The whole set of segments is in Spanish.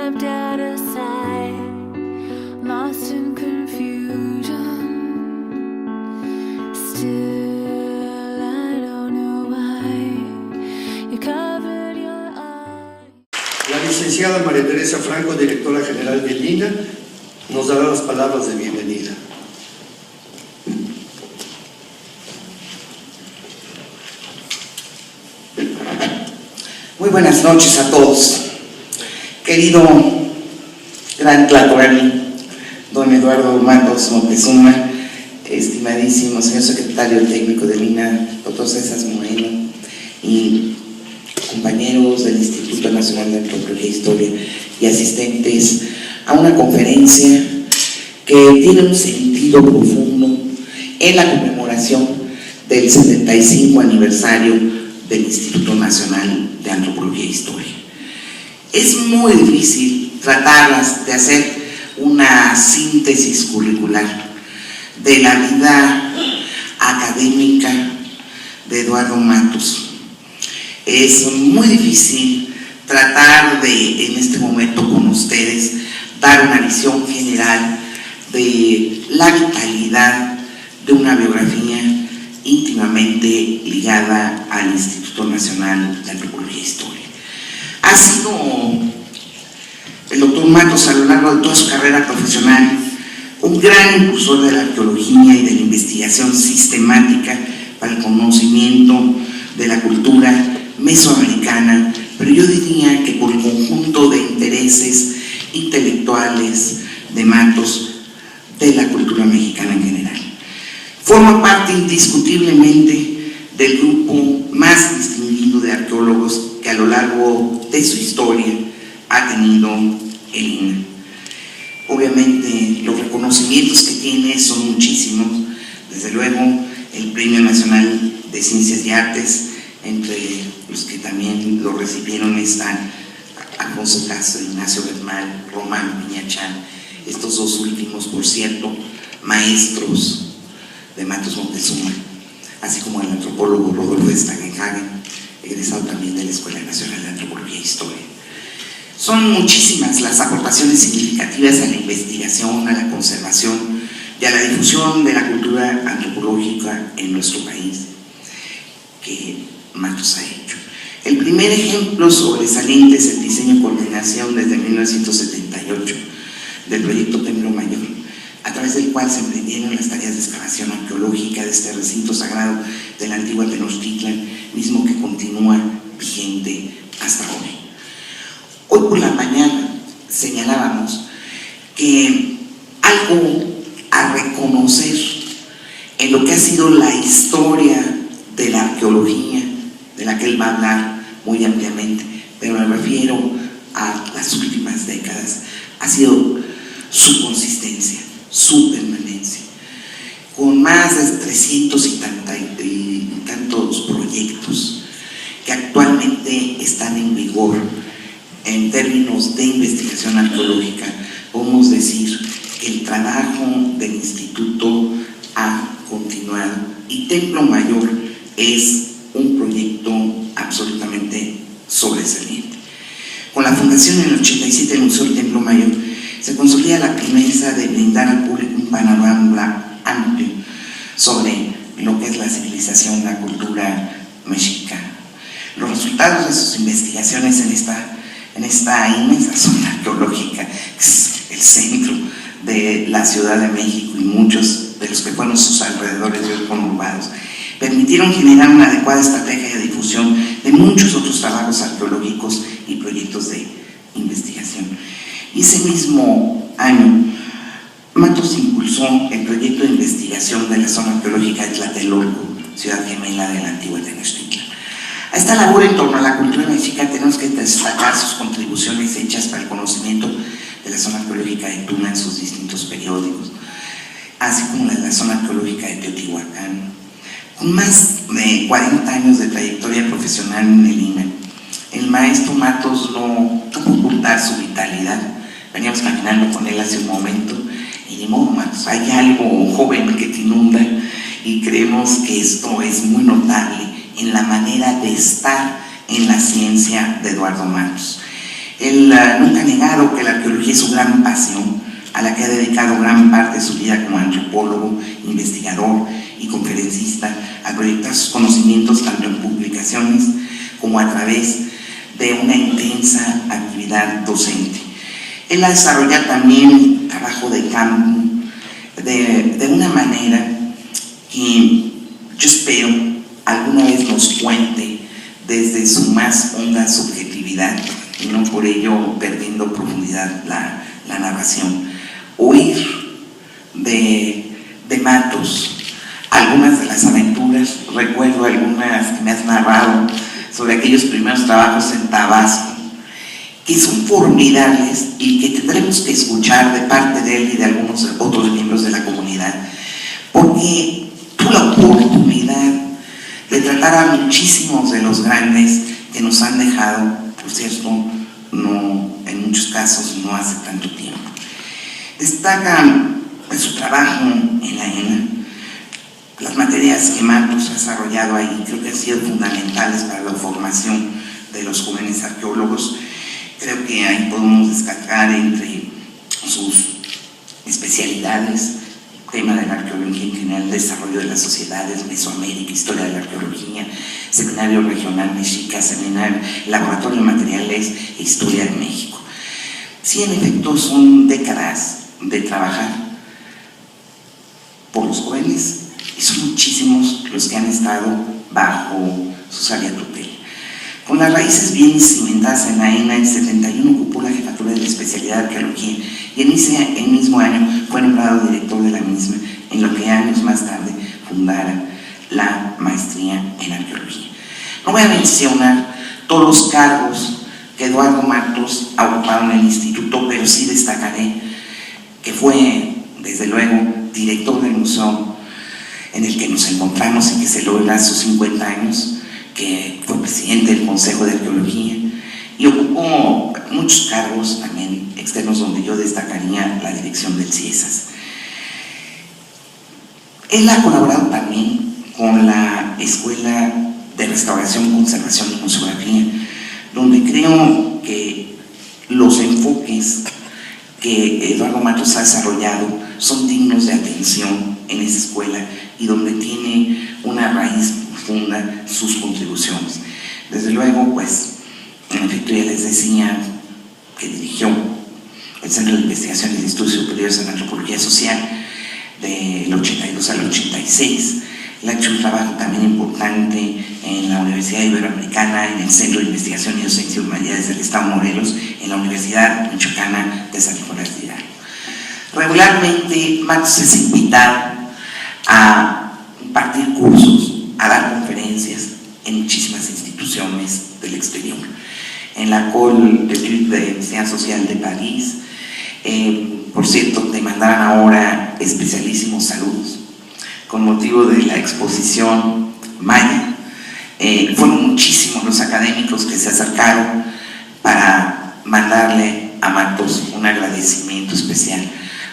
lived out of sight, lost in confusion. Still, I don't know why you covered your eyes. La licenciada María Teresa Franco, directora general del INA, nos dará las palabras de bienvenida. Muy buenas noches a todos. Querido gran Tlatoani, don Eduardo Matos Moctezuma, estimadísimo señor secretario técnico del INA, doctor César Moreno, y compañeros del Instituto Nacional de Antropología e Historia y asistentes a una conferencia que tiene un sentido profundo en la conmemoración del 75 aniversario del Instituto Nacional de Antropología e Historia. Es muy difícil tratar de hacer una síntesis curricular de la vida académica de Eduardo Matos. Es muy difícil tratar de, en este momento con ustedes, dar una visión general de la vitalidad de una biografía íntimamente ligada al Instituto Nacional de Antropología e Historia. Ha sido el doctor Matos, a lo largo de toda su carrera profesional, un gran impulsor de la arqueología y de la investigación sistemática para el conocimiento de la cultura mesoamericana, pero yo diría que por el conjunto de intereses intelectuales de Matos de la cultura mexicana en general. Forma parte indiscutiblemente del grupo más distinguido de arqueólogos que a lo largo de su historia ha tenido el INA. Obviamente los reconocimientos que tiene son muchísimos, desde luego el Premio Nacional de Ciencias y Artes, entre los que también lo recibieron están Alfonso Castro, Ignacio Bernal, Román Piñachán, estos dos últimos, por cierto, maestros de Matos Moctezuma, así como el antropólogo Rodolfo Stagenhagen, egresado también de la Escuela Nacional de Antropología e Historia. Son muchísimas las aportaciones significativas a la investigación, a la conservación y a la difusión de la cultura antropológica en nuestro país que Matos ha hecho. El primer ejemplo sobresaliente es el diseño y coordinación desde 1978 del proyecto Templo Mayor, a través del cual se emprendieron las tareas de excavación arqueológica de este recinto sagrado de la antigua Tenochtitlan, mismo que continúa vigente hasta hoy. Hoy por la mañana señalábamos que algo a reconocer en lo que ha sido la historia de la arqueología, de la que él va a hablar muy ampliamente, pero me refiero a las últimas décadas, ha sido su consistencia, su permanencia, con más de 300 y tantos proyectos que actualmente están en vigor. En términos de investigación arqueológica, podemos decir que el trabajo del instituto ha continuado y Templo Mayor es un proyecto absolutamente sobresaliente. Con la fundación en el 87 del Museo del Templo Mayor, se consolida la promesa de brindar al público un panorama amplio sobre lo que es la civilización, la cultura mexicana. Los resultados de sus investigaciones en esta inmensa zona arqueológica, que es el centro de la Ciudad de México y muchos de los que fueron sus alrededores y hoy conurbados, permitieron generar una adecuada estrategia de difusión de muchos otros trabajos arqueológicos y proyectos de investigación. Y ese mismo año, Matos impulsó el proyecto de investigación de la zona arqueológica de Tlatelolco, ciudad gemela de la antigua Tenochtitlan. A esta labor en torno a la cultura mexicana tenemos que destacar sus contribuciones hechas para el conocimiento de la zona arqueológica de Tuna en sus distintos periódicos, así como la de la zona arqueológica de Teotihuacán. Con más de 40 años de trayectoria profesional en el INA, el maestro Matos no pudo ocultar su vitalidad. Veníamos caminando con él hace un momento y de modo, Matos, hay algo joven que te inunda y creemos que esto es muy notable en la manera de estar en la ciencia de Eduardo Matos. Él nunca ha negado que la arqueología es su gran pasión, a la que ha dedicado gran parte de su vida como antropólogo, investigador y conferencista, a proyectar sus conocimientos tanto en publicaciones como a través de una intensa actividad docente. Él ha desarrollado también trabajo de campo de una manera que yo espero alguna vez nos cuente desde su más honda subjetividad y no por ello perdiendo profundidad la narración. Oír de Matos algunas de las aventuras, recuerdo algunas que me has narrado sobre aquellos primeros trabajos en Tabasco, que son formidables y que tendremos que escuchar de parte de él y de algunos otros miembros de la comunidad, porque tuvo la oportunidad de tratar a muchísimos de los grandes que nos han dejado, por cierto, no, en muchos casos no hace tanto tiempo. Destacan en su trabajo en la ENA las materias que Matos ha desarrollado ahí, creo que han sido fundamentales para la formación de los jóvenes arqueólogos. Creo que ahí podemos destacar entre sus especialidades, tema de la arqueología en general, desarrollo de las sociedades, Mesoamérica, historia de la arqueología, seminario regional Mexica, seminario, laboratorio de materiales e historia de México. Sí, en efecto, son décadas de trabajar por los jóvenes y son muchísimos los que han estado bajo su sabia tutela. Con las raíces bien cimentadas en la ENA, en 71 ocupó la jefatura de la especialidad de arqueología y en ese mismo año fue nombrado director de la misma, en lo que años más tarde fundara la maestría en arqueología. No voy a mencionar todos los cargos que Eduardo Matos ha ocupado en el instituto, pero sí destacaré que fue, desde luego, director del museo en el que nos encontramos y que celebra sus 50 años, que fue presidente del Consejo de Arqueología y ocupó muchos cargos también externos, donde yo destacaría la dirección del CIESAS. Él ha colaborado también con la Escuela de Restauración, Conservación y Museografía, donde creo que los enfoques que Eduardo Matos ha desarrollado son dignos de atención en esa escuela y donde tiene una raíz profunda sus contribuciones. Desde luego, pues, en efecto, ya les decía que dirigió el Centro de Investigaciones y Estudios Superiores en Antropología Social del 82 al 86. Él ha hecho un trabajo también importante en la Universidad Iberoamericana, en el Centro de Investigación y Docencia de Humanidades del Estado de Morelos, en la Universidad Michoacana de San Nicolás de Hidalgo. Regularmente, Matos es invitado a impartir cursos, a dar conferencias en muchísimas instituciones del exterior. En la École d'études de Ciencias Sociales de París, por cierto, te mandaban ahora especialísimos saludos con motivo de la exposición Maya. Fueron muchísimos los académicos que se acercaron para mandarle a Matos un agradecimiento especial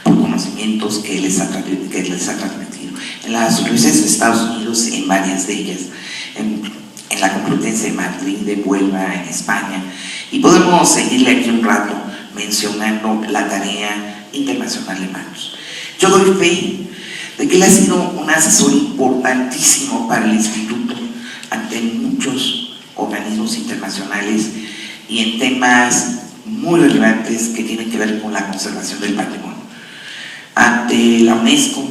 por conocimientos que les ha transmitido en las universidades de Estados Unidos, en varias de ellas, en la Complutense de Madrid, de Huelva, en España, y podemos seguirle aquí un rato mencionando la tarea internacional de Matos. Yo doy fe de que él ha sido un asesor importantísimo para el instituto ante muchos organismos internacionales y en temas muy relevantes que tienen que ver con la conservación del patrimonio. Ante la UNESCO,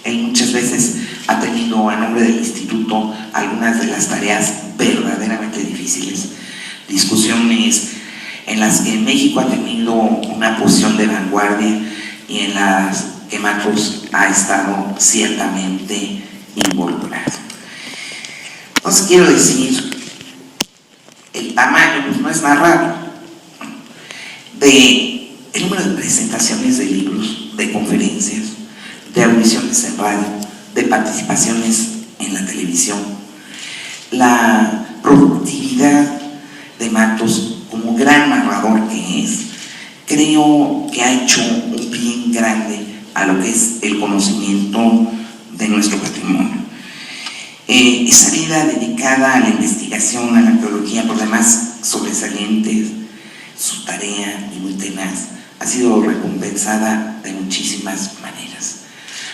él muchas veces ha tenido a nombre del instituto algunas de las tareas verdaderamente difíciles, discusiones en las que México ha tenido una posición de vanguardia y en las que Matos ha estado ciertamente involucrado. Entonces quiero decir, el tamaño pues no es narrado de el número de presentaciones de libros, de conferencias, de audiciones en radio, de participaciones en la televisión, la productividad de Matos como gran narrador que es, creo que ha hecho un bien grande a lo que es el conocimiento de nuestro patrimonio. Esa vida dedicada a la investigación, a la arqueología, por demás sobresalientes, su tarea y muy tenaz, ha sido recompensada de muchísimas maneras.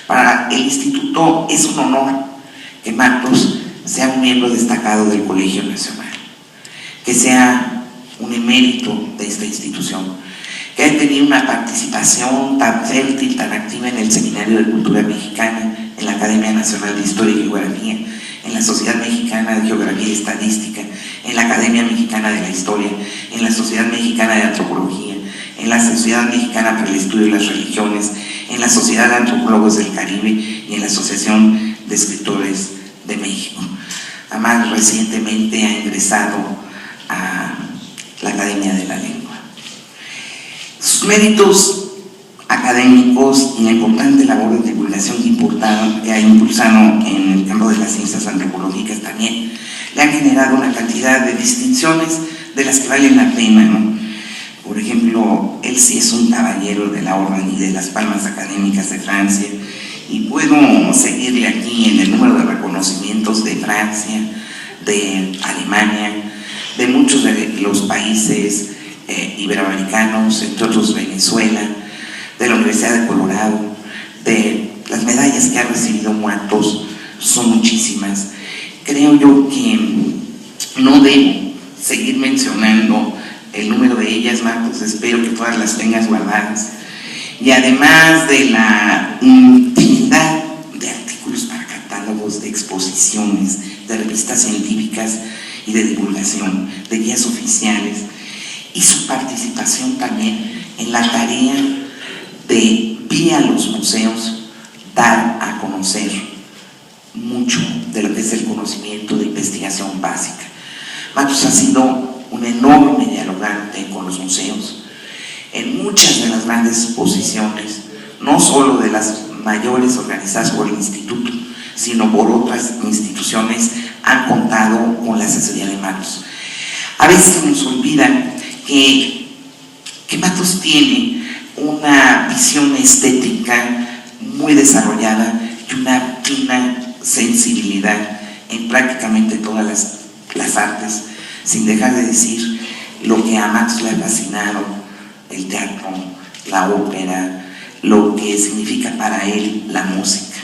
Para el instituto es un honor que Matos sea un miembro destacado del Colegio Nacional, que sea un emérito de esta institución, que haya tenido una participación tan fértil, tan activa en el Seminario de Cultura Mexicana, en la Academia Nacional de Historia y Geografía, en la Sociedad Mexicana de Geografía y Estadística, en la Academia Mexicana de la Historia, en la Sociedad Mexicana de Antropología, en la Sociedad Mexicana para el Estudio de las Religiones, en la Sociedad de Antropólogos del Caribe y en la Asociación de Escritores de México. Además, recientemente ha ingresado a la Academia de la Lengua. Sus méritos académicos y la importante labor de divulgación que ha impulsado en el campo de las ciencias antropológicas también le han generado una cantidad de distinciones de las que valen la pena, ¿no? Por ejemplo, él sí es un caballero de la Orden y de las Palmas Académicas de Francia, y puedo seguirle aquí en el número de reconocimientos de Francia, de Alemania, de muchos de los países iberoamericanos, entre otros Venezuela, de la Universidad de Colorado, de las medallas que ha recibido Matos, son muchísimas. Creo yo que no debo seguir mencionando el número de ellas, Matos, espero que todas las tengas guardadas. Y además de la infinidad de artículos para catálogos, de exposiciones, de revistas científicas y de divulgación, de guías oficiales, y su participación también en la tarea de, vía los museos, dar a conocer mucho de lo que es el conocimiento de investigación básica. Matos ha sido un enorme dialogante con los museos en muchas de las grandes exposiciones, no solo de las mayores organizadas por el instituto, sino por otras instituciones, han contado con la asesoría de Matos. A veces nos olvida que Matos tiene una visión estética muy desarrollada y una fina sensibilidad en prácticamente todas las artes, sin dejar de decir lo que a Matos le ha fascinado: el teatro, la ópera, lo que significa para él la música.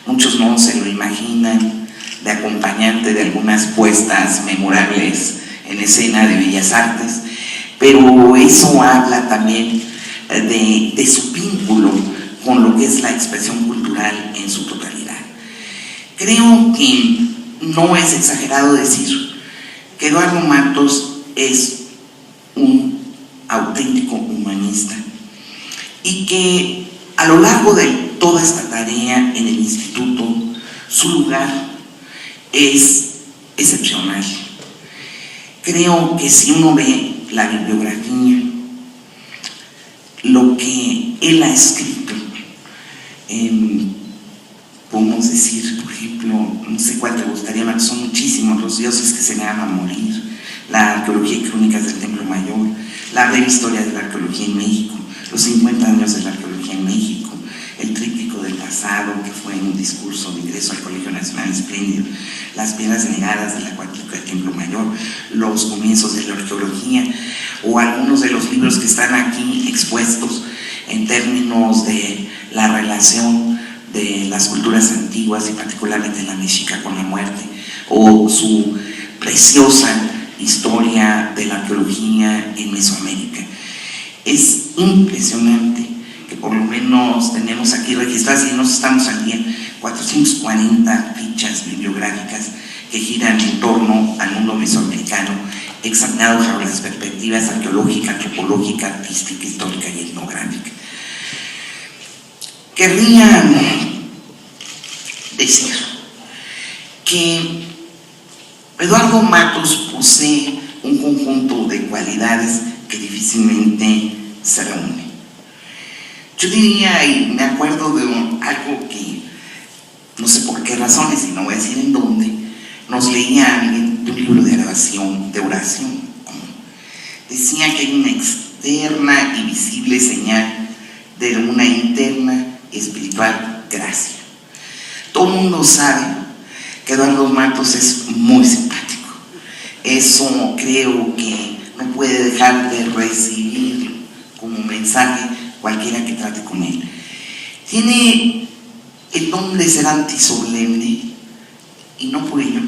Muchos no se lo imaginan de acompañante de algunas puestas memorables en escena de Bellas Artes, pero eso habla también de su vínculo con lo que es la expresión cultural en su totalidad. Creo que no es exagerado decir que Eduardo Matos es un auténtico humanista y que a lo largo de toda esta tarea en el instituto su lugar es excepcional. Creo que si uno ve la bibliografía, lo que él ha escrito, podemos decir, por ejemplo, no sé cuál te gustaría, Matos, son muchísimos: Los dioses que se negan a morir, la arqueología y crónicas del Templo Mayor, la breve historia de la arqueología en México, los 50 años de la arqueología en México, el tríptico del pasado, que fue un discurso de ingreso al Colegio Nacional espléndido, las piedras negadas de la cuartica del Templo Mayor, los comienzos de la arqueología, o algunos de los libros que están aquí expuestos en términos de la relación de las culturas antiguas y particularmente la mexica con la muerte, o su preciosa historia de la arqueología en Mesoamérica. Es impresionante que por lo menos tenemos aquí registradas, y nos estamos al día, 440 fichas bibliográficas que giran en torno al mundo mesoamericano, examinado bajo las perspectivas arqueológica, antropológica, artística, histórica y etnográfica. Querría decir que Eduardo Matos posee un conjunto de cualidades que difícilmente se reúnen. Yo diría, y me acuerdo de algo que no sé por qué razones, y no voy a decir en dónde, nos leía alguien de un libro de oración. Decía que hay una externa y visible señal de una interna espiritual gracia. Todo el mundo sabe que Eduardo Matos es muy simpático. Eso creo que no puede dejar de recibir como mensaje cualquiera que trate con él. Tiene el don de ser antisolemne y no por ello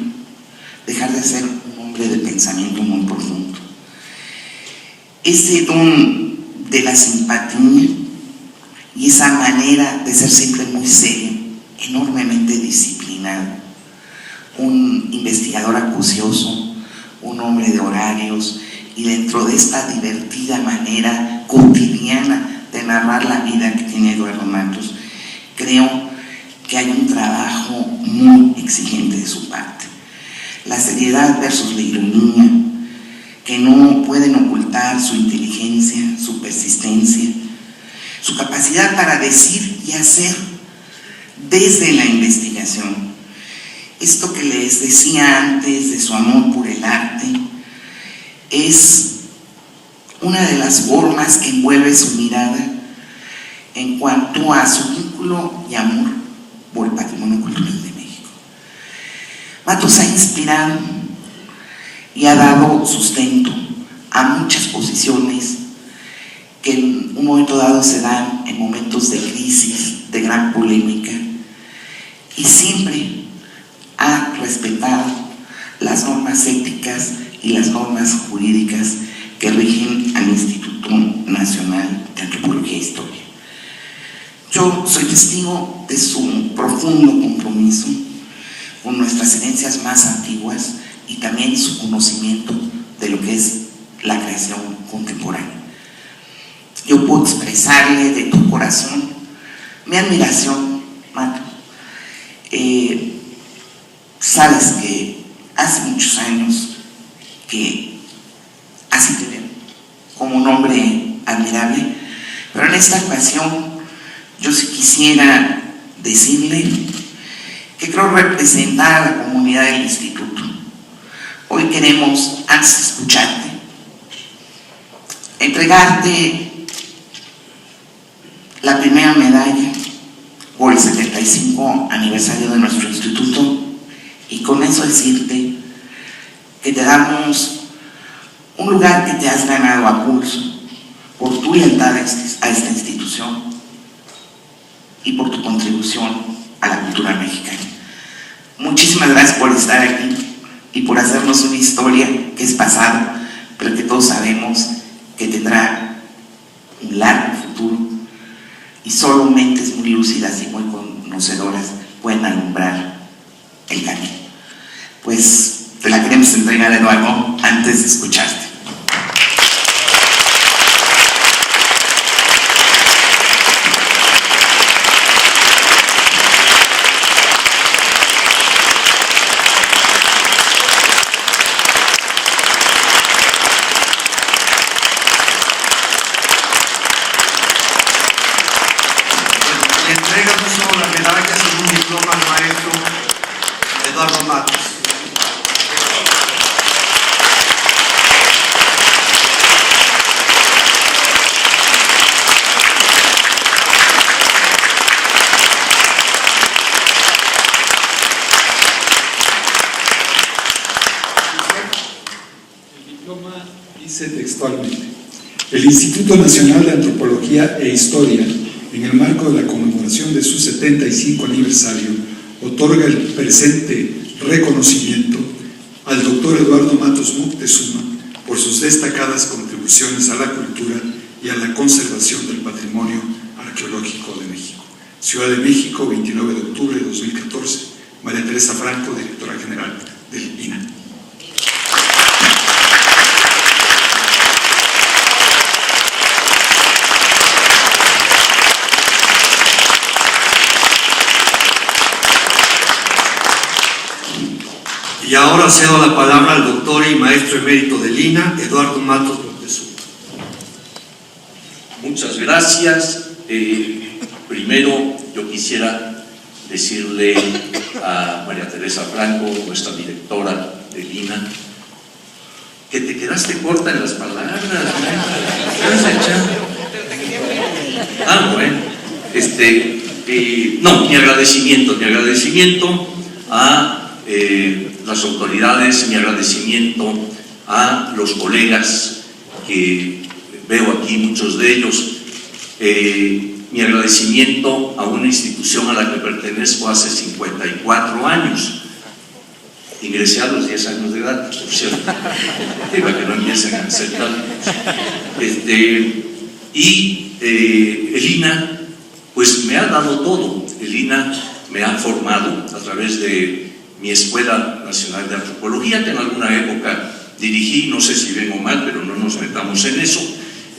dejar de ser un hombre de pensamiento muy profundo. Ese don de la simpatía y esa manera de ser siempre muy serio, enormemente disciplinado, un investigador acucioso, un hombre de horarios, y dentro de esta divertida manera cotidiana de narrar la vida que tiene Eduardo Matos, creo que hay un trabajo muy exigente de su parte. La seriedad versus la ironía, que no pueden ocultar su inteligencia, su persistencia, su capacidad para decir y hacer desde la investigación. Esto que les decía antes de su amor por el arte es una de las formas que envuelve su mirada en cuanto a su vínculo y amor por el patrimonio cultural de México. Matos ha inspirado y ha dado sustento a muchas posiciones que en un momento dado se dan en momentos de crisis, de gran polémica, y siempre ha respetado las normas éticas y las normas jurídicas que rigen al Instituto Nacional de Antropología e Historia. Yo soy testigo de su profundo compromiso con nuestras herencias más antiguas y también su conocimiento de lo que es la creación contemporánea. Yo puedo expresarle de tu corazón mi admiración, Mato. Sabes que hace muchos años que así te veo como un hombre admirable, pero en esta ocasión yo sí quisiera decirle que creo representar a la comunidad del instituto. Hoy queremos, antes de escucharte, entregarte la primera medalla por el 75 aniversario de nuestro instituto, y con eso decirte que te damos un lugar que te has ganado a pulso por tu lealtad a esta institución y por tu contribución a la cultura mexicana. Muchísimas gracias por estar aquí y por hacernos una historia que es pasada, pero que todos sabemos que tendrá un largo futuro, y solo mentes muy lúcidas y muy conocedoras pueden alumbrar el camino. Pues te la queremos entregar, Eduardo, antes de escucharte. Le entrega no solo la medalla, sino un diploma al maestro Eduardo Matos. El diploma dice textualmente: el Instituto Nacional de Antropología e Historia, en el marco de la conmemoración de su 75 aniversario, otorga el presente reconocimiento al doctor Eduardo Matos Moctezuma por sus destacadas contribuciones a la cultura y a la conservación del patrimonio arqueológico de México. Ciudad de México, 29 de octubre de 2014. María Teresa Franco, directora general del INAH. Y ahora cedo la palabra al doctor y maestro emérito del INAH, Eduardo Matos Moctezuma. Muchas gracias. Primero yo quisiera decirle a María Teresa Franco, nuestra directora del INAH, que te quedaste corta en las palabras. Bueno. No, mi agradecimiento a las autoridades, mi agradecimiento a los colegas que veo aquí muchos de ellos, mi agradecimiento a una institución a la que pertenezco hace 54 años. Ingresé a los 10 años de edad, por cierto, para que no empiecen a aceptar. Y el INA, pues me ha dado todo. El INA me ha formado a través de mi Escuela Nacional de Antropología, que en alguna época dirigí, no sé si bien o mal, pero no nos metamos en eso.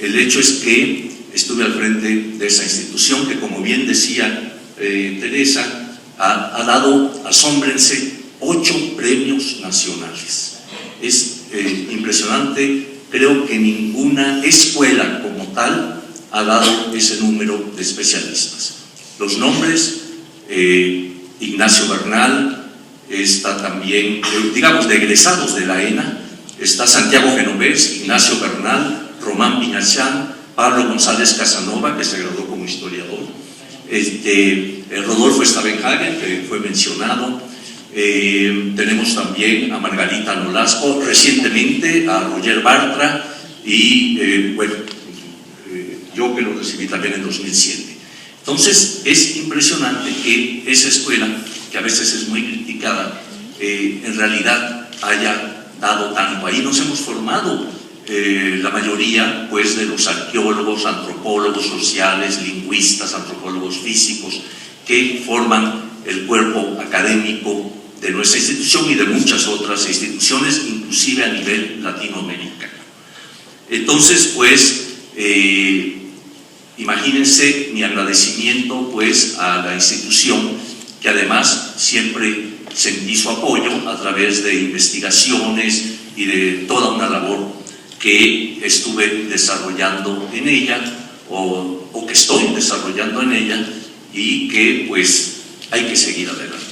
El hecho es que estuve al frente de esa institución que, como bien decía Teresa, ha dado, asómbrense, 8 premios nacionales. Es impresionante, creo que ninguna escuela como tal ha dado ese número de especialistas. Los nombres, Ignacio Bernal, está también, digamos, de egresados de la ENA, está Santiago Genovés, Ignacio Bernal, Román Piñachán, Pablo González Casanova, que se graduó como historiador, Rodolfo Stavenhagen, que fue mencionado, tenemos también a Margarita Nolasco, recientemente a Roger Bartra y bueno, yo que lo recibí también en 2007. Entonces es impresionante que esa escuela, que a veces es muy criticada, en realidad haya dado tanto. Ahí nos hemos formado la mayoría pues de los arqueólogos, antropólogos sociales, lingüistas, antropólogos físicos, que forman el cuerpo académico de nuestra institución y de muchas otras instituciones, inclusive a nivel latinoamericano. Entonces, pues, imagínense mi agradecimiento pues a la institución, que además siempre sentí su apoyo a través de investigaciones y de toda una labor que estuve desarrollando en ella, o que estoy desarrollando en ella, y que pues hay que seguir adelante.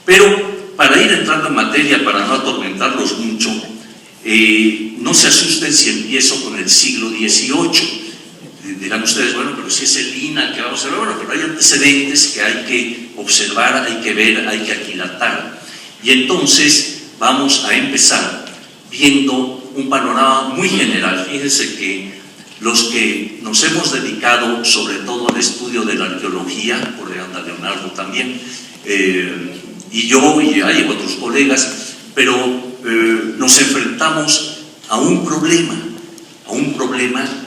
Pero para ir entrando en materia, para no atormentarlos mucho, no se asusten si empiezo con el siglo XVIII. Dirán ustedes, bueno, pero si es el INA que vamos a ver, bueno, pero hay antecedentes que hay que observar, hay que ver, hay que aquilatar. Y entonces vamos a empezar viendo un panorama muy general. Fíjense que los que nos hemos dedicado sobre todo al estudio de la arqueología, por ahí anda Leonardo también, y yo y hay otros colegas, pero nos enfrentamos a un problema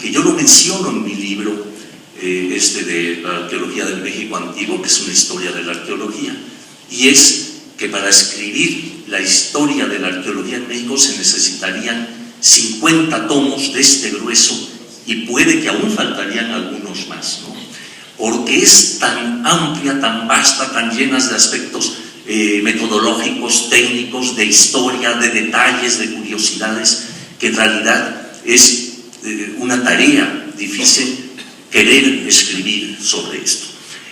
que yo lo menciono en mi libro, de la arqueología del México antiguo, que es una historia de la arqueología, y es que para escribir la historia de la arqueología en México se necesitarían 50 tomos de este grueso, y puede que aún faltarían algunos más, ¿no? Porque es tan amplia, tan vasta, tan llena de aspectos metodológicos, técnicos, de historia, de detalles, de curiosidades, que en realidad es una tarea difícil querer escribir sobre esto.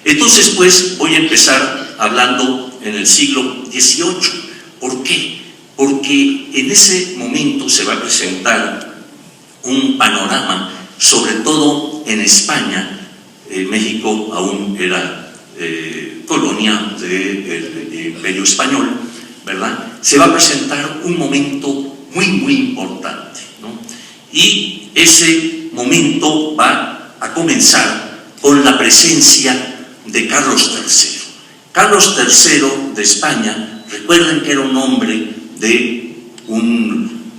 Entonces, pues, voy a empezar hablando en el siglo XVIII. ¿Por qué? Porque en ese momento se va a presentar un panorama, sobre todo en España. México aún era colonia del Imperio Español, ¿verdad? Se va a presentar un momento muy, muy importante, ¿no? Y ese momento va a comenzar con la presencia de Carlos III. Carlos III de España, recuerden que era un hombre de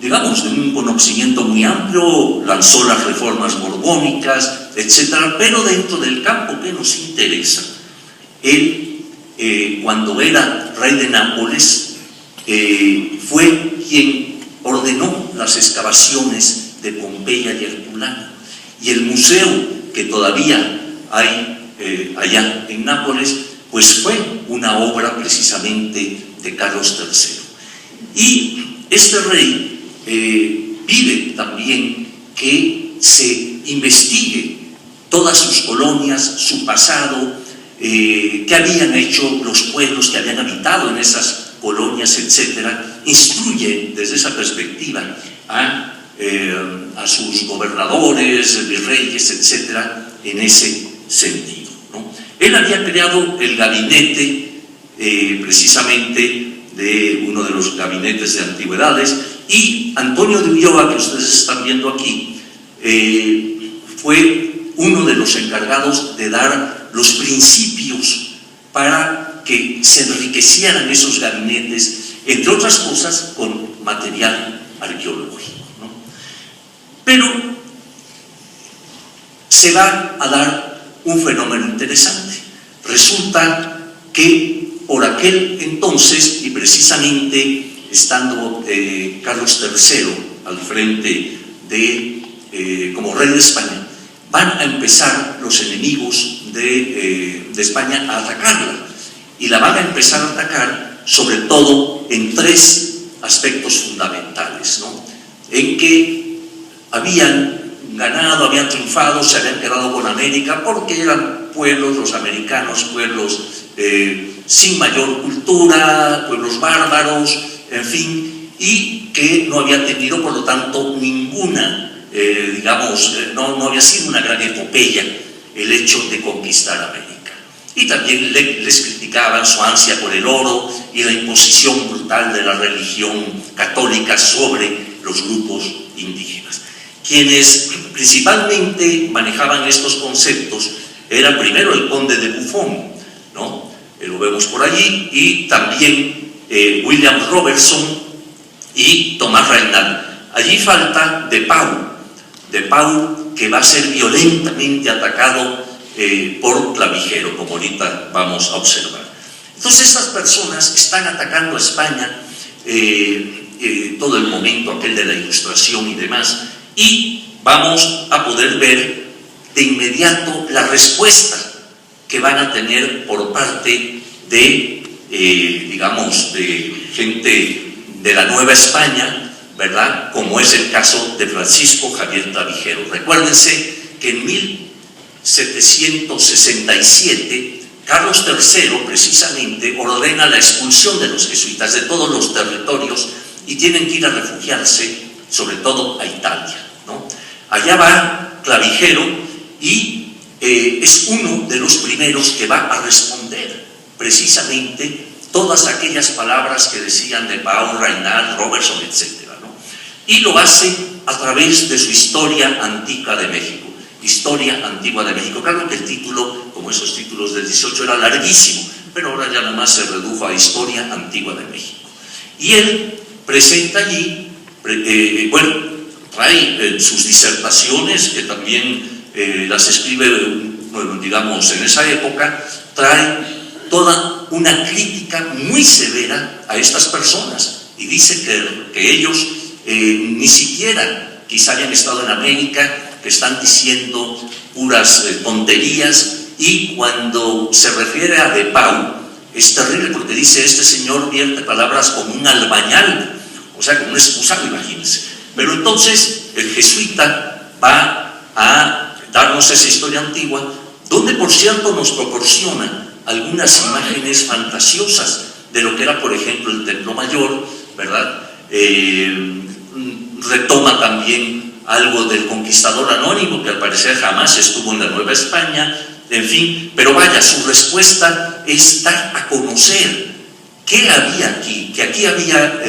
digamos, de un conocimiento muy amplio, lanzó las reformas borbónicas, etcétera, pero dentro del campo que nos interesa, él, cuando era rey de Nápoles, fue quien ordenó las excavaciones de Pompeya y Herculano, y el museo que todavía hay allá en Nápoles, pues fue una obra precisamente de Carlos III. Y este rey pide también que se investigue todas sus colonias, su pasado, qué habían hecho los pueblos que habían habitado en esas colonias, etcétera. Instruye desde esa perspectiva a sus gobernadores, virreyes, etcétera, en ese sentido, ¿no? Él había creado el gabinete precisamente de uno de los gabinetes de antigüedades, y Antonio de Ulloa, que ustedes están viendo aquí, fue uno de los encargados de dar los principios para que se enriquecieran esos gabinetes, entre otras cosas, con material arqueológico, ¿no? Pero se va a dar un fenómeno interesante. Resulta que por aquel entonces, y precisamente estando Carlos III al frente como rey de España, van a empezar los enemigos de España a atacarla, y la van a empezar a atacar sobre todo en tres aspectos fundamentales, ¿no? En que habían ganado, habían triunfado, se habían quedado con América porque eran pueblos, los americanos, pueblos sin mayor cultura, pueblos bárbaros, en fin, y que no habían tenido, por lo tanto, ninguna, no había sido una gran epopeya el hecho de conquistar América. Y también les criticaban su ansia por el oro y la imposición brutal de la religión católica sobre los grupos indígenas. Quienes principalmente manejaban estos conceptos eran primero el conde de Buffon, ¿no? Lo vemos por allí, y también William Robertson y Tomás Raynal. Allí falta De Pau, que va a ser violentamente atacado por Clavijero, como ahorita vamos a observar. Entonces estas personas están atacando a España todo el momento aquel de la Ilustración y demás, y vamos a poder ver de inmediato la respuesta que van a tener por parte de, de gente de la Nueva España, ¿verdad? Como es el caso de Francisco Javier Clavijero. Recuérdense que en 1767 Carlos III precisamente ordena la expulsión de los jesuitas de todos los territorios, y tienen que ir a refugiarse sobre todo a Italia, ¿no? Allá va Clavijero, y es uno de los primeros que va a responder precisamente todas aquellas palabras que decían De Pau, Raynal, Robertson, etc., ¿no? Y lo hace a través de su Historia Antigua de México. Historia Antigua de México. Claro que el título, como esos títulos del 18, era larguísimo, pero ahora ya nada más se redujo a Historia Antigua de México. Y él presenta allí, trae sus disertaciones, que también las escribe, digamos, en esa época, trae toda una crítica muy severa a estas personas, y dice que ellos ni siquiera quizá hayan estado en América, que están diciendo puras tonterías. Y cuando se refiere a De Pau, es terrible, porque dice: este señor vierte palabras como un albañal, o sea, como un excusado, imagínense. Pero entonces el jesuita va a darnos esa historia antigua, donde por cierto nos proporciona algunas imágenes fantasiosas de lo que era, por ejemplo, el Templo Mayor, ¿verdad? Retoma también algo del conquistador anónimo, que al parecer jamás estuvo en la Nueva España, en fin. Pero vaya, su respuesta es dar a conocer qué había aquí, que aquí había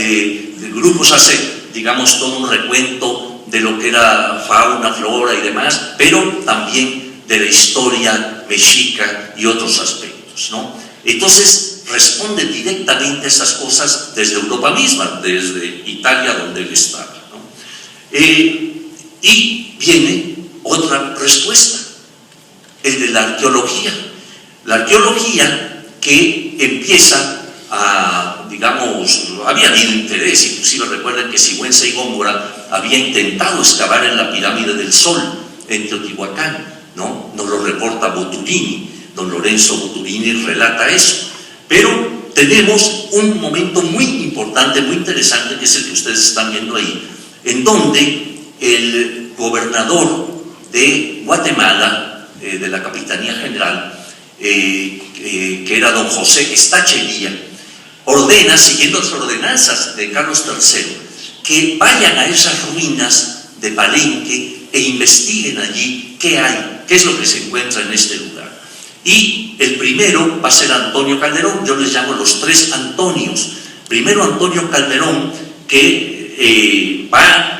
grupos, hace, digamos, todo un recuento de lo que era fauna, flora y demás, pero también de la historia mexica y otros aspectos, ¿no? Entonces responde directamente a estas cosas desde Europa misma, desde Italia, donde él estaba, ¿no? Y viene otra respuesta, el de la arqueología. La arqueología que empieza a, digamos, había habido interés, inclusive recuerden que Sigüenza y Góngora había intentado excavar en la Pirámide del Sol en Teotihuacán, ¿no? Nos lo reporta Boturini, don Lorenzo Boturini relata eso. Pero tenemos un momento muy importante, muy interesante, que es el que ustedes están viendo ahí, en donde el gobernador de Guatemala, de la Capitanía General, que era don José Estachevilla, ordena, siguiendo las ordenanzas de Carlos III, que vayan a esas ruinas de Palenque e investiguen allí qué hay, qué es lo que se encuentra en este lugar. Y el primero va a ser Antonio Calderón. Yo les llamo los tres Antonios. Primero Antonio Calderón, que va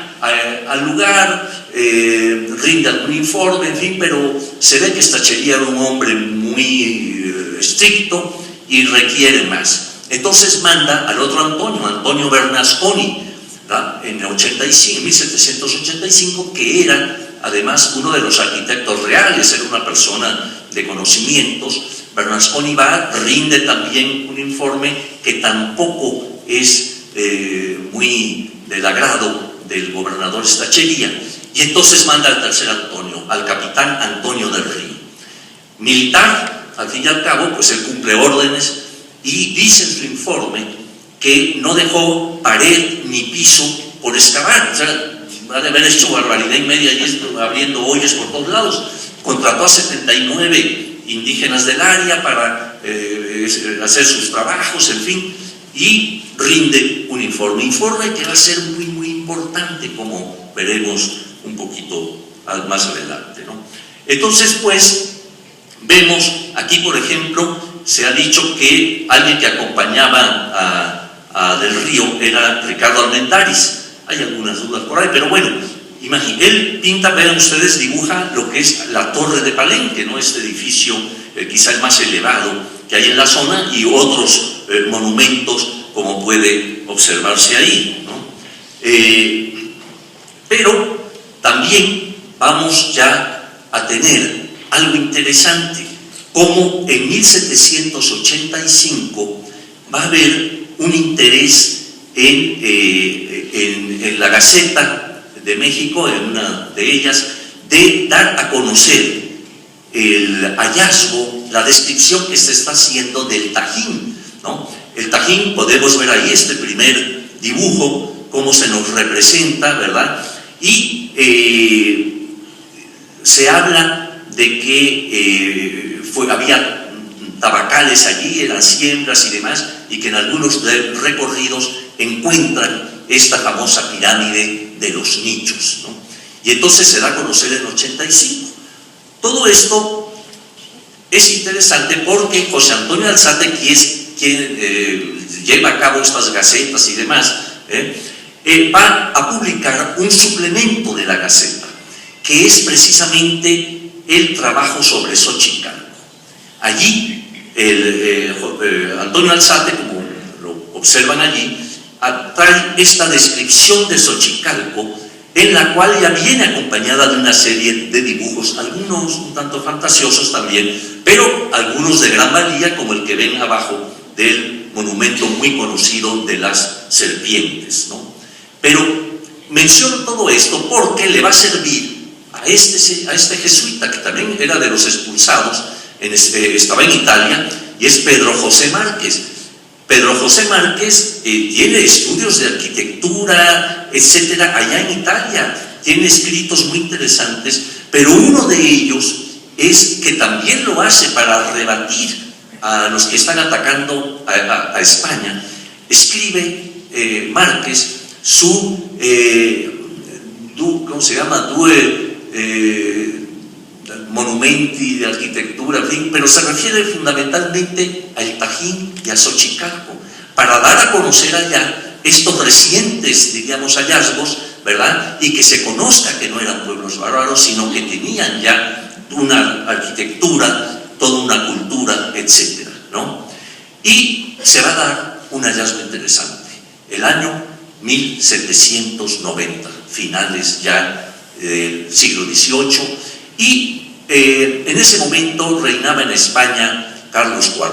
al lugar, rinde algún informe, en fin, pero se ve que Stacheli era un hombre muy estricto y requiere más. Entonces manda al otro Antonio Bernasconi, ¿verdad?, en 1785, que era además uno de los arquitectos reales, era una persona de conocimientos. Bernasconi va, rinde también un informe que tampoco es muy del agrado del gobernador Stacheli, y entonces manda al tercer Antonio, al capitán Antonio del Río. Militar, al fin y al cabo, pues él cumple órdenes, y dice en su informe que no dejó pared ni piso por excavar. O sea, ha de haber hecho barbaridad y media y esto, abriendo hoyos por todos lados. Contrató a 79 indígenas del área para hacer sus trabajos, en fin, y rinde un informe que va a ser muy, muy importante, como veremos un poquito más adelante, ¿no? Entonces, pues, vemos aquí, por ejemplo, se ha dicho que alguien que acompañaba a Del Río era Ricardo Armendáriz. Hay algunas dudas por ahí, pero bueno, él pinta, vean ustedes, dibuja lo que es la Torre de Palenque, ¿no? Este edificio, quizá el más elevado que hay en la zona, y otros monumentos, como puede observarse ahí, ¿no? Pero también vamos ya a tener algo interesante, como en 1785 va a haber un interés en la Gaceta de México, en una de ellas, de dar a conocer el hallazgo, la descripción que se está haciendo del Tajín, ¿no? El Tajín, podemos ver ahí este primer dibujo, cómo se nos representa, ¿verdad? Y se habla de que había tabacales allí, eran siembras y demás, y que en algunos recorridos encuentran esta famosa pirámide de los nichos, ¿no? Y entonces se da a conocer en 85. Todo esto es interesante porque José Antonio Alzate, que es quien lleva a cabo estas gacetas y demás, va a publicar un suplemento de la Gaceta, que es precisamente el trabajo sobre Xochicalco. Allí, Antonio Alzate, como lo observan allí, trae esta descripción de Xochicalco, en la cual ya viene acompañada de una serie de dibujos, algunos un tanto fantasiosos también, pero algunos de gran valía, como el que ven abajo del monumento muy conocido de las serpientes, ¿no? Pero menciono todo esto porque le va a servir a este jesuita, que también era de los expulsados, estaba en Italia, y es Pedro José Márquez. Pedro José Márquez tiene estudios de arquitectura, etcétera, allá en Italia. Tiene escritos muy interesantes, pero uno de ellos es que también lo hace para rebatir a los que están atacando a España. Escribe Márquez su, ¿cómo se llama? Monumenti de arquitectura, en fin, pero se refiere fundamentalmente al Tajín y a Xochicalco, para dar a conocer allá estos recientes, diríamos, hallazgos, ¿verdad? Y que se conozca que no eran pueblos bárbaros, sino que tenían ya una arquitectura, toda una cultura, etcétera, ¿no? Y se va a dar un hallazgo interesante, el año 1790, finales ya del siglo XVIII, y en ese momento reinaba en España Carlos IV.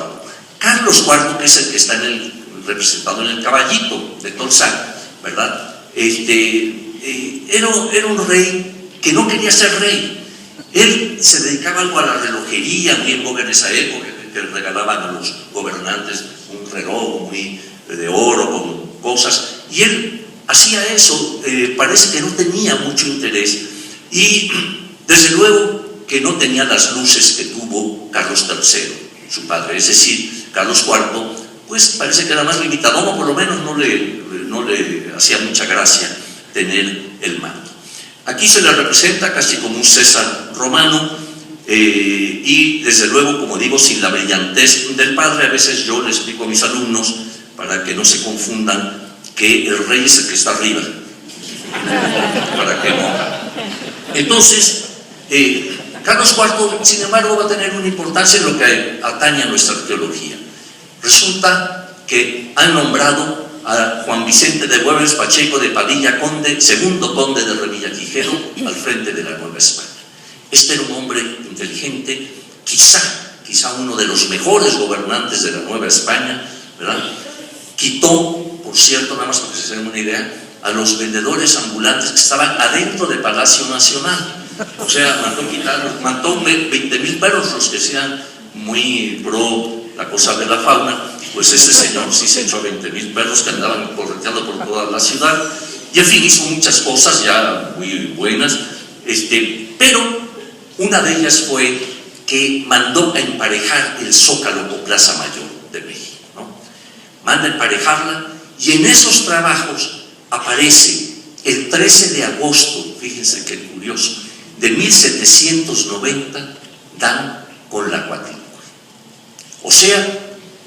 Carlos IV, que es el que está representado en el caballito de Tolsán, ¿verdad? Era un rey que no quería ser rey. Él se dedicaba algo a la relojería, muy en boga en esa época, que regalaban a los gobernantes un reloj muy de oro con cosas, y él hacía eso. Parece que no tenía mucho interés, y desde luego que no tenía las luces que tuvo Carlos III, su padre. Es decir, Carlos IV, pues parece que era más limitado, o por lo menos no le hacía mucha gracia tener el mando. Aquí se le representa casi como un César romano, y desde luego, como digo, sin la brillantez del padre. A veces yo le explico a mis alumnos, para que no se confundan, que el rey es el que está arriba, para que no Entonces, Carlos IV, sin embargo, va a tener una importancia en lo que atañe a nuestra arqueología. Resulta que han nombrado a Juan Vicente de Güemes Pacheco de Padilla Conde, segundo conde de Revillagigedo, al frente de la Nueva España. Este era un hombre inteligente, quizá uno de los mejores gobernantes de la Nueva España, ¿verdad? Quitó, por cierto, nada más para que se den una idea, a los vendedores ambulantes que estaban adentro del Palacio Nacional. O sea, mandó 20,000 perros, los que sean muy pro la cosa de la fauna. Pues este señor sí se echó a 20,000 perros que andaban correteando por toda la ciudad. Y en fin, hizo muchas cosas ya muy buenas. Pero una de ellas fue que mandó a emparejar el Zócalo con Plaza Mayor de México, ¿no? Manda a emparejarla, y en esos trabajos aparece el 13 de agosto, fíjense qué curioso, de 1790, dan con la cuatrícula. O sea,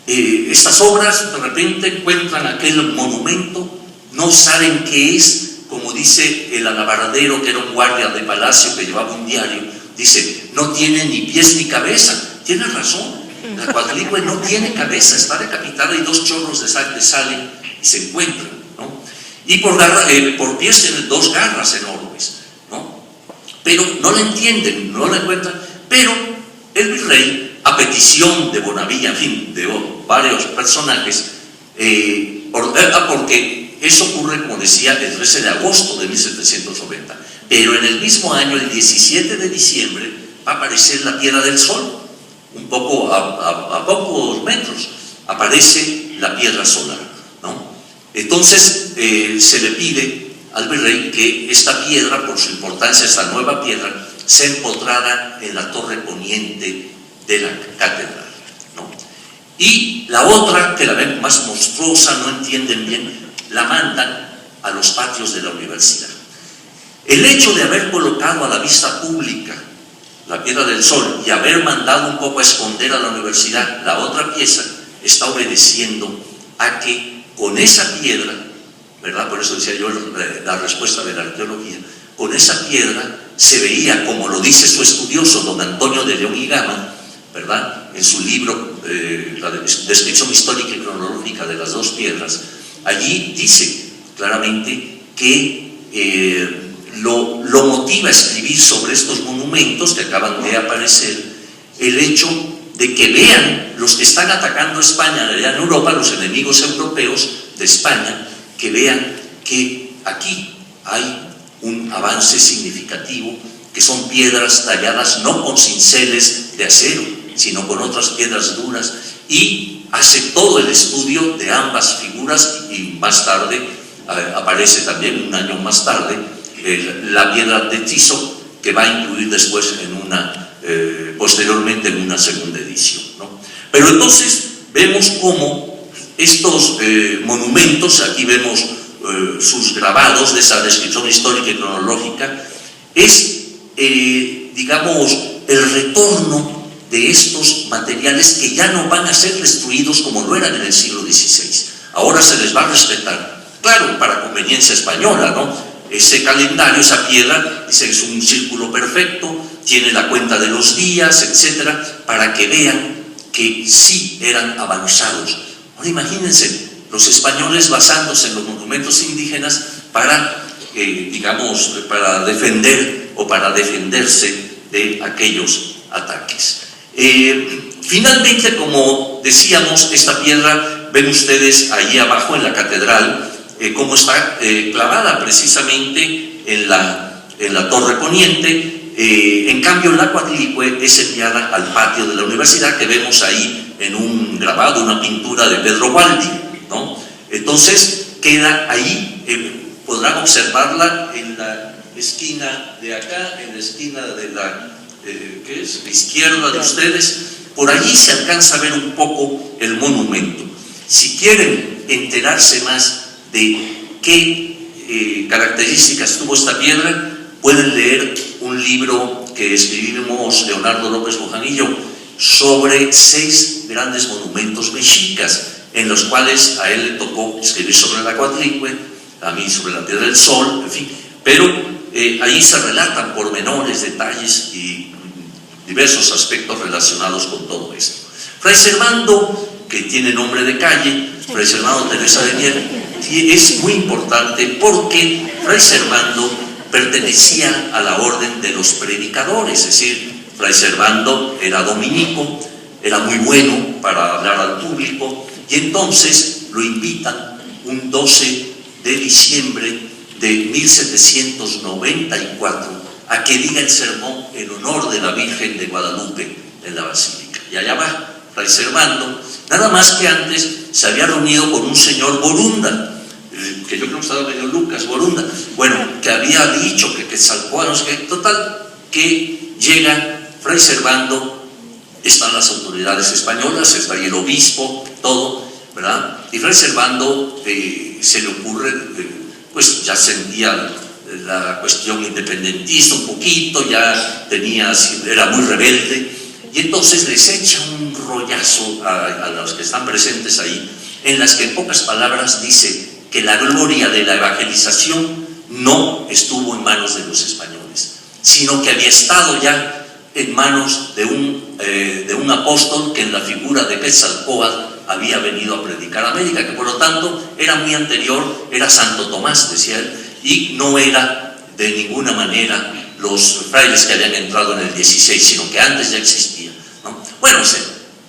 estas obras de repente encuentran aquel monumento, no saben qué es, como dice el alabardero, que era un guardia de palacio que llevaba un diario, dice, no tiene ni pies ni cabeza. Tiene razón, la cuatrícula no tiene cabeza, está decapitada y 2 chorros de sangre salen y se encuentran, ¿no? Y por pies tienen 2 garras enormes, ¿no? Pero no la entienden, no la encuentran. Pero el virrey, a petición de Bonavilla, en fin, de varios personajes, porque eso ocurre, como decía, el 13 de agosto de 1790, pero en el mismo año, el 17 de diciembre, va a aparecer la Piedra del Sol, un poco a pocos metros, aparece la piedra solar, ¿no? Entonces se le pide al virrey que esta piedra, por su importancia, esta nueva piedra, sea empotrada en la torre poniente de la catedral, ¿no? Y la otra, que la ven más monstruosa, no entienden bien, la mandan a los patios de la universidad. El hecho de haber colocado a la vista pública la Piedra del Sol y haber mandado un poco a esconder a la universidad la otra pieza, está obedeciendo a que con esa piedra, ¿verdad? Por eso decía yo la respuesta de la arqueología, con esa piedra se veía, como lo dice su estudioso, don Antonio de León y Gama, ¿verdad? En su libro, la descripción histórica y cronológica de las 2 piedras, allí dice claramente que lo motiva a escribir sobre estos monumentos que acaban de aparecer, el hecho de que vean los que están atacando España allá en Europa, los enemigos europeos de España, que vean que aquí hay un avance significativo, que son piedras talladas no con cinceles de acero, sino con otras piedras duras, y hace todo el estudio de ambas figuras, y más tarde aparece también, un año más tarde, la piedra de Tiso, que va a incluir después posteriormente en una segunda edición, ¿no? Pero entonces vemos cómo estos monumentos, aquí vemos sus grabados de esa descripción histórica y cronológica, es, digamos, el retorno de estos materiales que ya no van a ser destruidos como lo eran en el siglo XVI. Ahora se les va a respetar, claro, para conveniencia española, ¿no? Ese calendario, esa piedra, dice, es un círculo perfecto, tiene la cuenta de los días, etcétera, para que vean que sí eran avanzados. Ahora imagínense, los españoles basándose en los monumentos indígenas para, digamos, para defender o para defenderse de aquellos ataques. Finalmente, como decíamos, esta piedra, ven ustedes ahí abajo en la catedral, cómo está clavada precisamente en la torre poniente. En cambio, la cuatrícue es enviada al patio de la universidad, que vemos ahí en un grabado, una pintura de Pedro Gualdi, ¿no? Entonces queda ahí, podrán observarla en la esquina de acá, en la esquina de la ¿qué es? La izquierda de ustedes. Por allí se alcanza a ver un poco el monumento. Si quieren enterarse más de qué características tuvo esta piedra, pueden leer un libro que escribimos Leonardo López Bojanillo sobre 6 grandes monumentos mexicas, en los cuales a él le tocó escribir sobre la cuatrícue, a mí sobre la Piedra del Sol, en fin, pero ahí se relatan pormenores, detalles y diversos aspectos relacionados con todo esto. Fray Servando, que tiene nombre de calle, Fray Servando Teresa de Mier, es muy importante porque Fray Servando pertenecía a la orden de los predicadores, es decir, Fray Servando era dominico, era muy bueno para hablar al público, y entonces lo invitan un 12 de diciembre de 1794 a que diga el sermón en honor de la Virgen de Guadalupe en la Basílica. Y allá va Fray Servando, nada más que antes se había reunido con un señor Borunda, que yo creo que estaba medio Lucas Borunda, bueno, que había dicho que Quetzalcóatl, que total, que llega Fray Servando, están las autoridades españolas, está ahí el obispo, todo, ¿verdad? Y Fray Servando se le ocurre, pues ya sentía la cuestión independentista un poquito, ya era muy rebelde, y entonces les echa un rollazo a los que están presentes ahí, en las que en pocas palabras dice que la gloria de la evangelización no estuvo en manos de los españoles, sino que había estado ya en manos de un apóstol que en la figura de Quetzalcóatl había venido a predicar a América, que por lo tanto era muy anterior, era Santo Tomás, decía él, y no era de ninguna manera los frailes que habían entrado en el 16, sino que antes ya existía, ¿no? Bueno,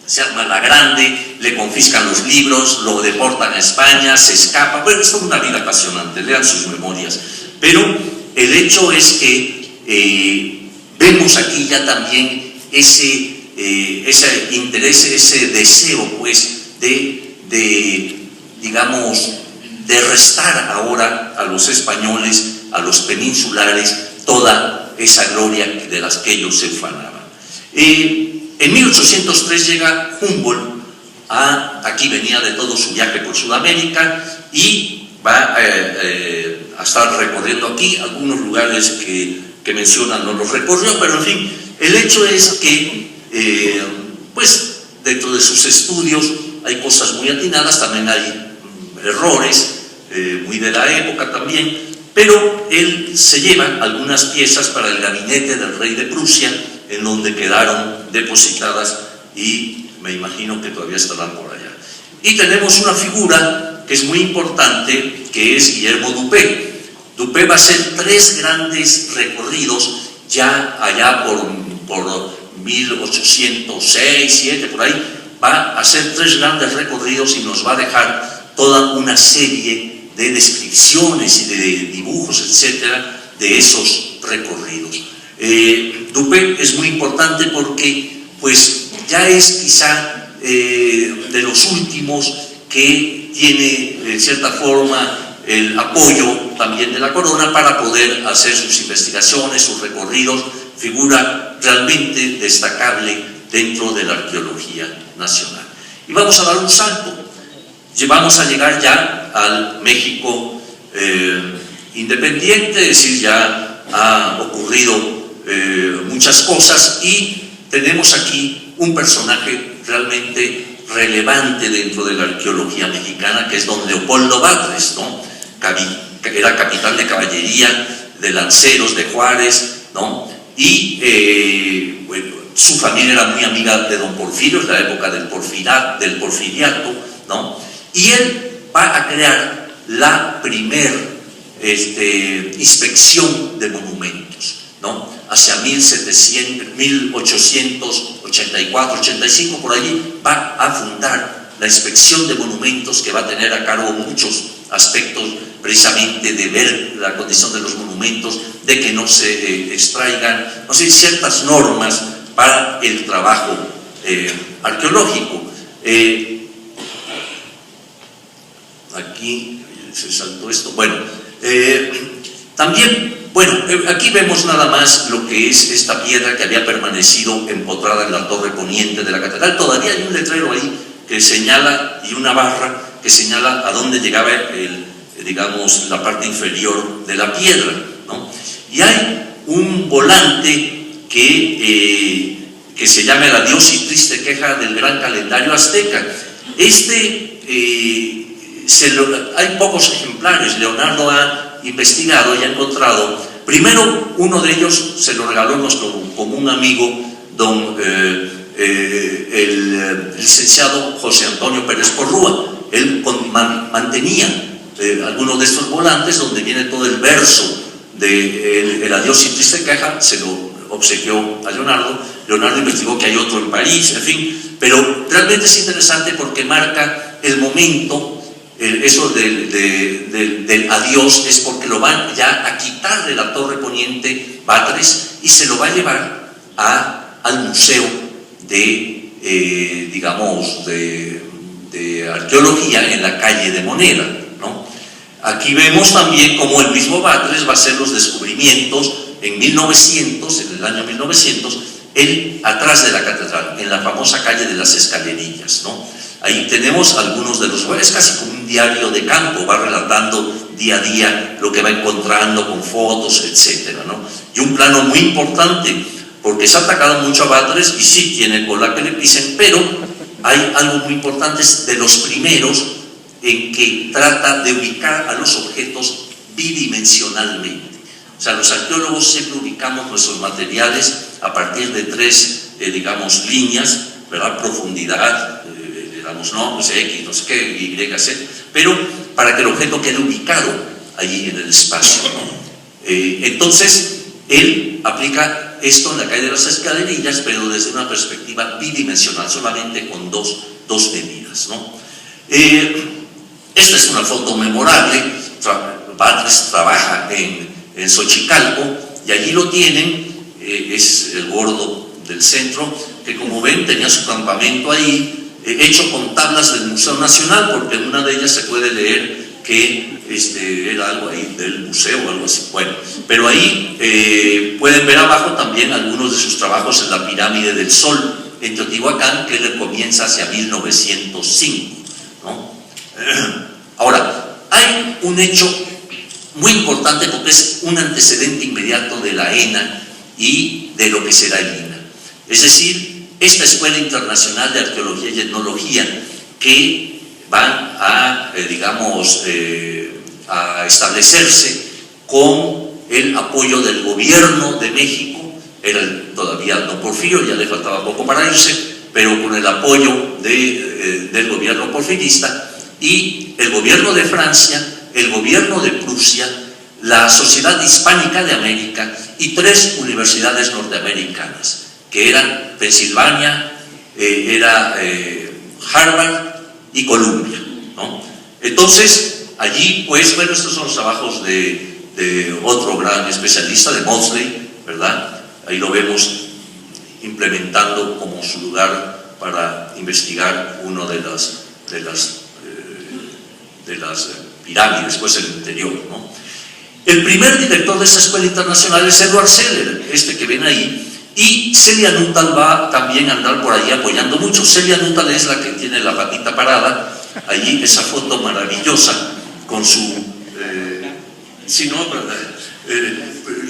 se arma la grande, le confiscan los libros, lo deportan a España, se escapa. Bueno, es toda una vida apasionante, lean sus memorias. Pero el hecho es que vemos aquí ya también ese interés, ese deseo, pues, digamos, de restar ahora a los españoles, a los peninsulares, toda esa gloria de las que ellos se ufanaban. En 1803 llega Humboldt, aquí venía de todo su viaje por Sudamérica y va a estar recorriendo aquí algunos lugares que mencionan, no los recorrió, pero en fin, el hecho es que, pues, dentro de sus estudios hay cosas muy atinadas, también hay errores, muy de la época también, pero él se lleva algunas piezas para el gabinete del rey de Prusia, en donde quedaron depositadas y me imagino que todavía estarán por allá. Y tenemos una figura que es muy importante, que es Guillermo Dupé. Dupé va a hacer 3 grandes recorridos ya allá por 1806, 7, por ahí. Va a hacer 3 grandes recorridos y nos va a dejar toda una serie de descripciones y de dibujos, etcétera, de esos recorridos. Dupé es muy importante porque, pues, ya es quizá de los últimos que tiene, en cierta forma, el apoyo también de la corona para poder hacer sus investigaciones, sus recorridos, figura realmente destacable dentro de la arqueología nacional. Y vamos a dar un salto, vamos a llegar ya al México independiente, es decir, ya ha ocurrido muchas cosas y tenemos aquí un personaje realmente relevante dentro de la arqueología mexicana, que es don Leopoldo Batres, ¿no? Que era capitán de caballería de lanceros de Juárez, ¿no? Y bueno, su familia era muy amiga de don Porfirio, en la época del porfiriato, ¿no? Y él va a crear la primer inspección de monumentos, ¿no? Hacia 1884-85, por allí, va a fundar la inspección de monumentos, que va a tener a cargo muchos aspectos precisamente de ver la condición de los monumentos, de que no se extraigan, no sé, ciertas normas para el trabajo arqueológico. Aquí se saltó esto. Bueno, también, bueno, aquí vemos nada más lo que es esta piedra que había permanecido empotrada en la torre poniente de la catedral. Todavía hay un letrero ahí que señala, y una barra que señala a dónde llegaba digamos, la parte inferior de la piedra, ¿no? Y hay un volante que se llama El adiós y triste queja del gran calendario azteca. Hay pocos ejemplares. Leonardo ha investigado y ha encontrado Primero, uno de ellos se lo regaló nuestro común amigo, el licenciado José Antonio Pérez Porrúa. Él mantenía algunos de estos volantes donde viene todo el verso de El adiós sin triste queja, se lo obsequió a Leonardo. Leonardo investigó que hay otro en París, en fin, pero realmente es interesante porque marca el momento. Eso del adiós es porque lo van ya a quitar de la torre poniente Batres y se lo va a llevar al museo de arqueología en la calle de Moneda, ¿no? Aquí vemos también cómo el mismo Batres va a hacer los descubrimientos en 1900, en el año 1900, atrás de la catedral, en la famosa calle de las Escalerillas, ¿no? Ahí tenemos algunos de los, es casi como un diario de campo, va relatando día a día lo que va encontrando con fotos, etcétera, ¿no? Y un plano muy importante, porque se ha atacado mucho a Batres y sí tiene cola que le pisen, pero hay algo muy importante, es de los primeros en que trata de ubicar a los objetos bidimensionalmente. O sea, los arqueólogos siempre ubicamos nuestros materiales a partir de tres, líneas, ¿verdad? Profundidad, no, pues X, no sé qué, Y, Z, pero para que el objeto quede ubicado allí en el espacio, ¿no? Entonces, él aplica esto en la calle de las Escalerillas, pero desde una perspectiva bidimensional, solamente con dos medidas, ¿no? Esta es una foto memorable. Batres trabaja en Xochicalco y allí lo tienen, es el gordo del centro, que como ven tenía su campamento ahí, hecho con tablas del Museo Nacional, porque en una de ellas se puede leer que era algo ahí del museo o algo así. Bueno, pero ahí pueden ver abajo también algunos de sus trabajos en la Pirámide del Sol en Teotihuacán, que él comienza hacia 1905, ¿no? Ahora, hay un hecho muy importante porque es un antecedente inmediato de la ENA y de lo que será el INA. Es decir, esta Escuela Internacional de Arqueología y Etnología, que van a establecerse con el apoyo del gobierno de México, era todavía don Porfirio, ya le faltaba poco para irse, pero con el apoyo del gobierno porfirista, y el gobierno de Francia, el gobierno de Prusia, la Sociedad Hispánica de América y 3 universidades norteamericanas, que eran Pensilvania, Harvard y Columbia, ¿no? Entonces, allí, pues, bueno, estos son los trabajos de otro gran especialista, de Maudslay, ¿verdad? Ahí lo vemos implementando como su lugar para investigar uno de las pirámides, pues, el interior, ¿no? El primer director de esta escuela internacional es Edward Seller, que ven ahí. Y Celia Nuttall va también a andar por allí apoyando mucho. Celia Nuttall es la que tiene la patita parada, allí esa foto maravillosa con su...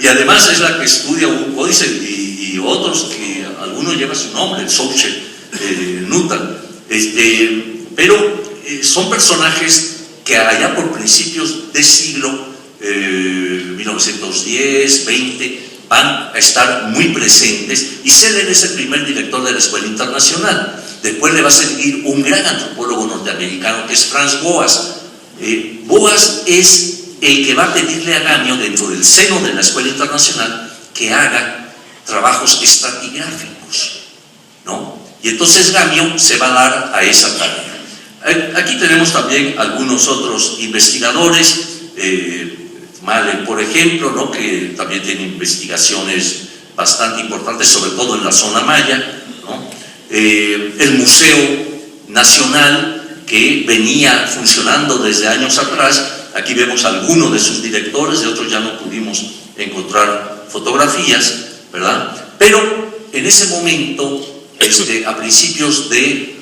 y además es la que estudia un códice y otros que algunos llevan su nombre, el Souchet Nuttall. Pero son personajes que allá por principios del siglo 1910, 20, van a estar muy presentes, y Seller es el primer director de la Escuela Internacional. Después le va a seguir un gran antropólogo norteamericano que es Franz Boas. Boas es el que va a pedirle a Gamio, dentro del seno de la Escuela Internacional, que haga trabajos estratigráficos, ¿no? Y entonces Gamio se va a dar a esa tarea. Aquí tenemos también algunos otros investigadores, Malen, por ejemplo, ¿no? Que también tiene investigaciones bastante importantes, sobre todo en la zona maya, ¿no? El Museo Nacional, que venía funcionando desde años atrás. Aquí vemos algunos de sus directores, de otros ya no pudimos encontrar fotografías, ¿verdad? Pero en ese momento, a principios del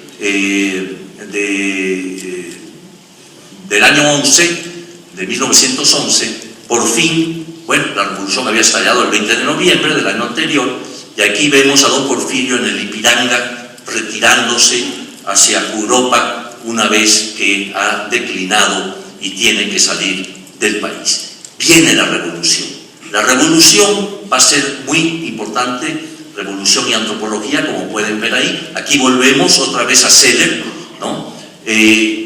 año 11, de 1911, por fin, bueno, la revolución había estallado el 20 de noviembre del año anterior, y aquí vemos a don Porfirio en el Ipiranga retirándose hacia Europa una vez que ha declinado y tiene que salir del país. Viene la revolución, La revolución va a ser muy importante, revolución y antropología, como pueden ver ahí. Aquí volvemos otra vez a Seller, ¿no?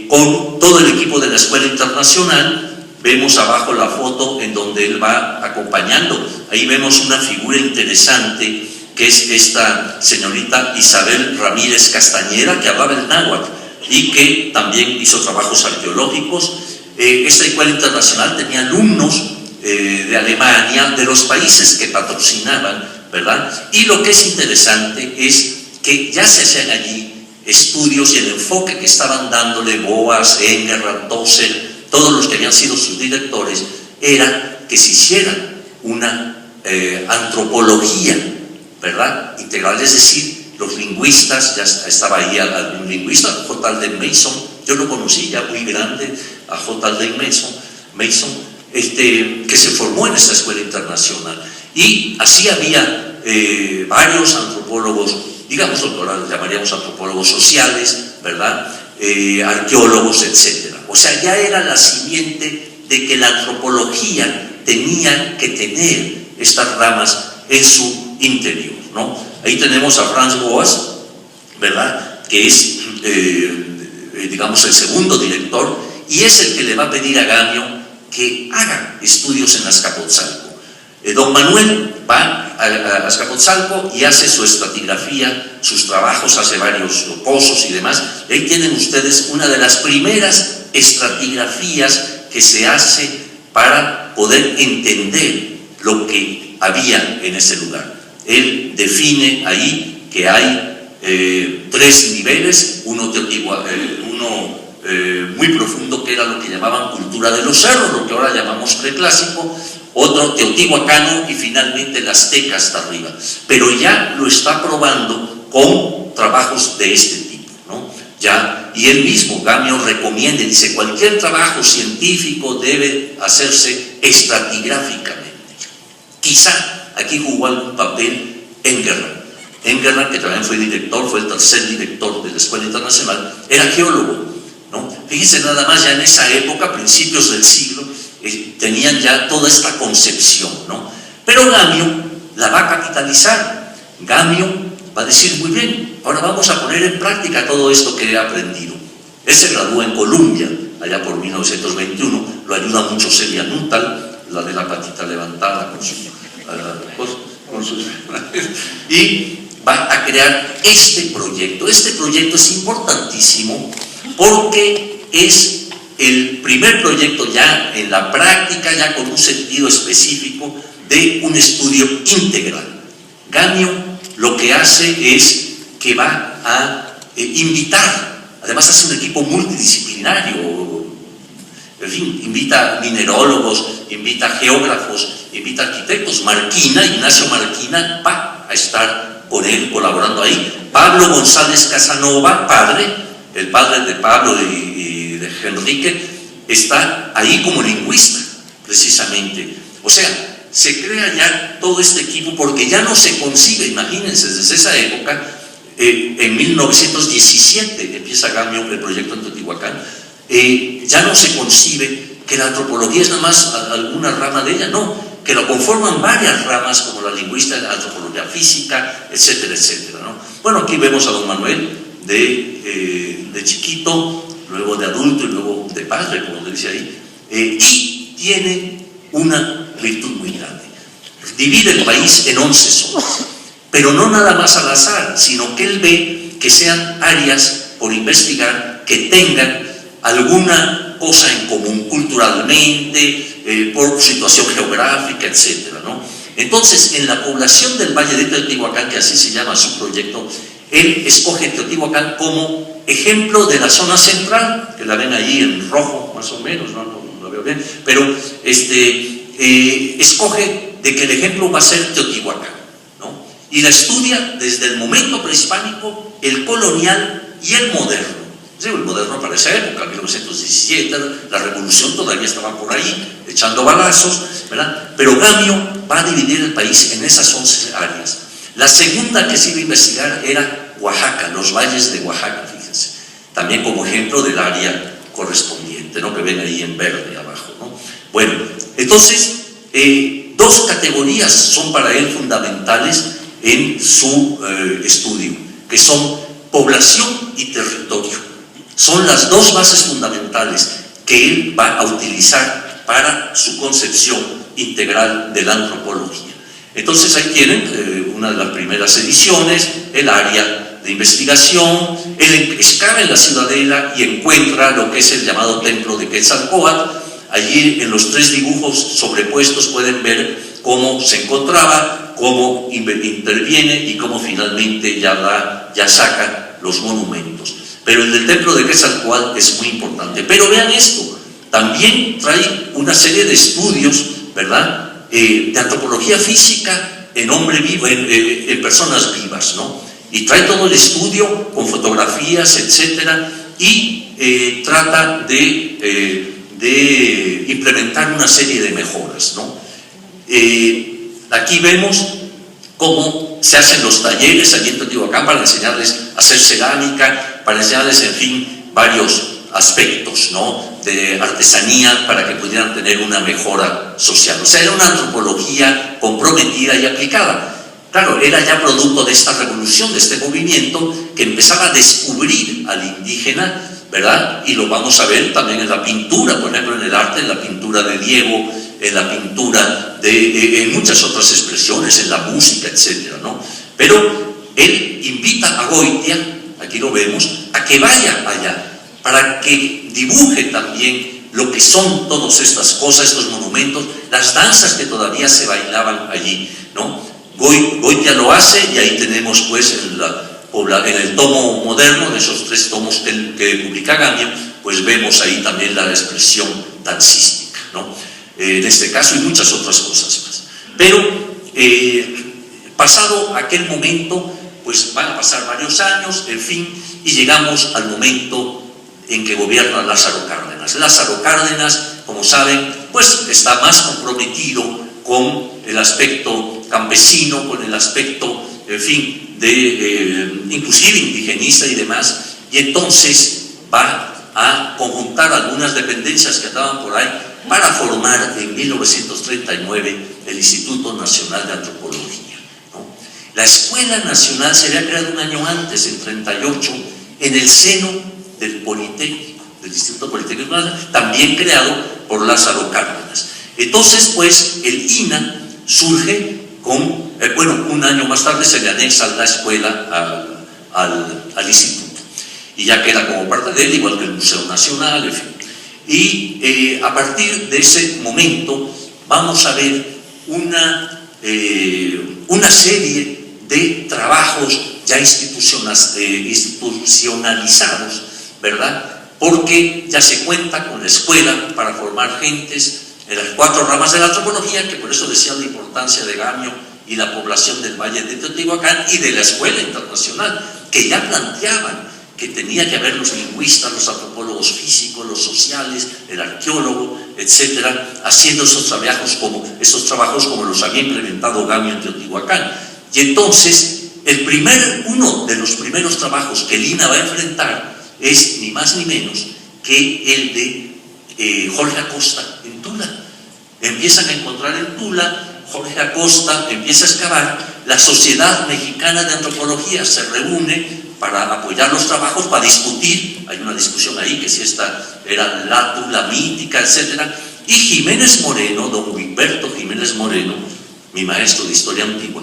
Con todo el equipo de la Escuela Internacional. Vemos abajo la foto en donde él va acompañando. Ahí vemos una figura interesante, que es esta señorita Isabel Ramírez Castañeda, que hablaba el náhuatl y que también hizo trabajos arqueológicos. Esta Escuela Internacional tenía alumnos de Alemania, de los países que patrocinaban, ¿verdad? Y lo que es interesante es que ya se hacían allí estudios, y el enfoque que estaban dándole Boas, Engelhardt, Tossel, todos los que habían sido sus directores, era que se hiciera una antropología, ¿verdad?, integral. Es decir, los lingüistas, ya estaba ahí algún lingüista, J. Alden Mason, yo lo conocí ya muy grande, a J. Alden Mason, que se formó en esta Escuela Internacional. Y así había varios antropólogos, digamos, ahora los llamaríamos antropólogos sociales, ¿verdad?, arqueólogos, etc. O sea, ya era la simiente de que la antropología tenía que tener estas ramas en su interior, ¿no? Ahí tenemos a Franz Boas, ¿verdad?, que es, digamos, el segundo director, y es el que le va a pedir a Gamio que haga estudios en Azcapotzalco. Don Manuel va a Azcapotzalco y hace su estratigrafía, sus trabajos, hace varios pozos y demás. Y ahí tienen ustedes una de las primeras estratigrafías que se hace para poder entender lo que había en ese lugar. Él define ahí que hay 3 niveles, uno muy profundo, que era lo que llamaban cultura de los cerros, lo que ahora llamamos preclásico, otro teotihuacano y finalmente el azteca hasta arriba. Pero ya lo está probando con trabajos de este tipo, ¿no? Ya, y él mismo, Gamio, recomienda y dice: cualquier trabajo científico debe hacerse estratigráficamente. Quizá aquí jugó algún papel Engelhardt, que también fue director, fue el tercer director de la Escuela Internacional, era geólogo, ¿no? Fíjense nada más, ya en esa época, principios del siglo, tenían ya toda esta concepción, ¿no? Pero Gamio la va a capitalizar. Gamio va a decir: muy bien, ahora vamos a poner en práctica todo esto que he aprendido. Él se graduó en Columbia, allá por 1921, lo ayuda mucho Celia Nuttall, la de la patita levantada con sus y va a crear este proyecto. Este proyecto es importantísimo porque es el primer proyecto ya en la práctica, ya con un sentido específico de un estudio integral. Gamio lo que hace es que va a invitar, además hace un equipo multidisciplinario, en fin, invita minerólogos, invita geógrafos, invita arquitectos. Ignacio Marquina va a estar con él colaborando ahí. Pablo González Casanova, el padre de Pablo y de Enrique, está ahí como lingüista, precisamente. O sea, se crea ya todo este equipo porque ya no se concibe, imagínense, desde esa época, en 1917 empieza Gamio el proyecto en Teotihuacán, ya no se concibe que la antropología es nada más alguna rama de ella, no, que lo conforman varias ramas como la lingüística, la antropología física, etcétera, etcétera, ¿no? Bueno, aquí vemos a don Manuel de chiquito, luego de adulto y luego de padre, como dice ahí, y tiene una virtud muy grande. Divide el país en 11 zonas, pero no nada más al azar, sino que él ve que sean áreas por investigar que tengan alguna cosa en común culturalmente, por situación geográfica, etcétera, ¿no? Entonces, en la población del Valle de Teotihuacán, que así se llama su proyecto, él escoge Teotihuacán como ejemplo de la zona central, que la ven ahí en rojo, más o menos, no veo bien, pero escoge de que el ejemplo va a ser Teotihuacán, ¿no? Y la estudia desde el momento prehispánico, el colonial y el moderno. El moderno para esa época, 1917, la revolución todavía estaba por ahí, echando balazos, ¿verdad? Pero Gamio va a dividir el país en esas 11 áreas. La segunda que se iba a investigar era Oaxaca, los valles de Oaxaca, fíjense. También como ejemplo del área correspondiente, ¿no? Que ven ahí en verde abajo, ¿no? Bueno, entonces, dos categorías son para él fundamentales en su estudio, que son población y territorio. Son las dos bases fundamentales que él va a utilizar para su concepción integral de la antropología. Entonces ahí tienen una de las primeras ediciones, el área de investigación. Él excava en la Ciudadela y encuentra lo que es el llamado templo de Quetzalcóatl. Allí en los tres dibujos sobrepuestos pueden ver cómo se encontraba, cómo interviene y cómo finalmente ya saca los monumentos. Pero el del templo de Quetzalcóatl es muy importante. Pero vean esto, también trae una serie de estudios, ¿verdad?, de antropología física en hombre vivo, en personas vivas, ¿no? Y trae todo el estudio con fotografías, etcétera, y trata de implementar una serie de mejoras, ¿no? Aquí vemos cómo se hacen los talleres allí en Teotihuacán para enseñarles a hacer cerámica, para enseñarles, en fin, varios aspectos, ¿no?, de artesanía para que pudieran tener una mejora social. O sea, era una antropología comprometida y aplicada. Claro, era ya producto de esta revolución, de este movimiento que empezaba a descubrir al indígena, ¿verdad? Y lo vamos a ver también en la pintura, por ejemplo, en el arte, en la pintura de Diego, en la pintura en muchas otras expresiones, en la música, etcétera, ¿no? Pero él invita a Goitia, aquí lo vemos, a que vaya allá, para que dibuje también lo que son todas estas cosas, estos monumentos, las danzas que todavía se bailaban allí, ¿no? Goitia lo hace y ahí tenemos pues en el tomo moderno de esos tres tomos que publica Gamio, pues vemos ahí también la expresión dancística, ¿no? En este caso y muchas otras cosas más. Pero pasado aquel momento, pues van a pasar varios años, en fin, y llegamos al momento en que gobierna Lázaro Cárdenas. Lázaro Cárdenas, como saben, pues está más comprometido con el aspecto campesino, con el aspecto, en fin, inclusive indigenista y demás, y entonces va a conjuntar algunas dependencias que andaban por ahí para formar en 1939 el Instituto Nacional de Antropología, ¿no? La Escuela Nacional se había creado un año antes, en 1938, en el seno del Politécnico, del Instituto Politécnico, también creado por Lázaro Cárdenas. Entonces, pues, el INA surge con, un año más tarde se le anexa la escuela al instituto, y ya queda como parte de él, igual que el Museo Nacional, en fin. Y a partir de ese momento vamos a ver una serie de trabajos ya institucionalizados, ¿verdad? Porque ya se cuenta con la escuela para formar gentes en las cuatro ramas de la antropología, que por eso decía la importancia de Gamio y la población del Valle de Teotihuacán, y de la escuela internacional, que ya planteaban que tenía que haber los lingüistas, los antropólogos físicos, los sociales, el arqueólogo, etcétera, haciendo esos trabajos como los había implementado Gamio en Teotihuacán. Y entonces, uno de los primeros trabajos que el INA va a enfrentar es ni más ni menos que el de Jorge Acosta en Tula. Empiezan a encontrar en Tula, Jorge Acosta empieza a excavar, la Sociedad Mexicana de Antropología se reúne para apoyar los trabajos, para discutir, hay una discusión ahí que si esta era la Tula mítica, etcétera, y Jiménez Moreno, don Humberto Jiménez Moreno, mi maestro de historia antigua,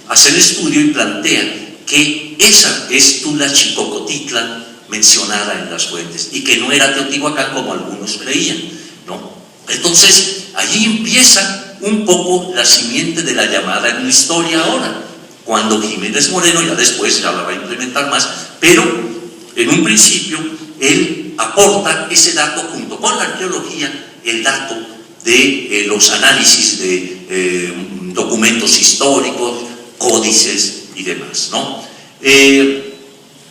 hace el estudio y plantea que esa es Tula Chicocotitlan mencionada en las fuentes y que no era Teotihuacán como algunos creían, ¿no? Entonces, allí empieza un poco la simiente de la llamada etnohistoria ahora, cuando Jiménez Moreno, ya después ya la va a implementar más, pero en un principio él aporta ese dato junto con la arqueología, el dato de los análisis de documentos históricos, códices y demás, ¿no?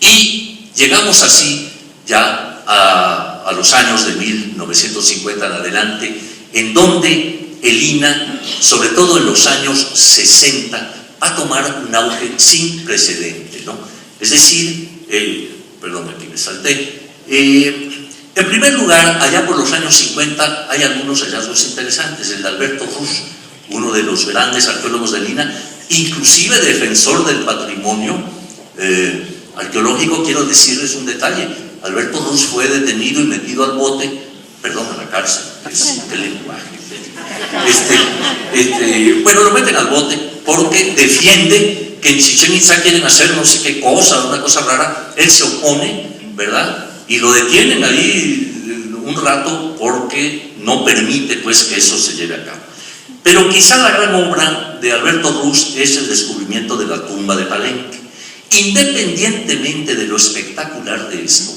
Y llegamos así ya a los años de 1950 en adelante, en donde el INA, sobre todo en los años 60, va a tomar un auge sin precedente, ¿no? Es decir, perdón, aquí me salté, En primer lugar, allá por los años 50 hay algunos hallazgos interesantes. El de Alberto Ruz, uno de los grandes arqueólogos de Lina, inclusive defensor del patrimonio arqueológico. Quiero decirles un detalle: Alberto Ruz fue detenido y metido al bote, perdón, a la cárcel, qué lenguaje. Bueno, lo meten al bote porque defiende que en Chichén Itzá quieren hacer no sé qué cosa, una cosa rara. Él se opone, ¿verdad? Y lo detienen ahí un rato porque no permite pues que eso se lleve a cabo. Pero quizá la gran obra de Alberto Ruz es el descubrimiento de la tumba de Palenque. Independientemente de lo espectacular de esto,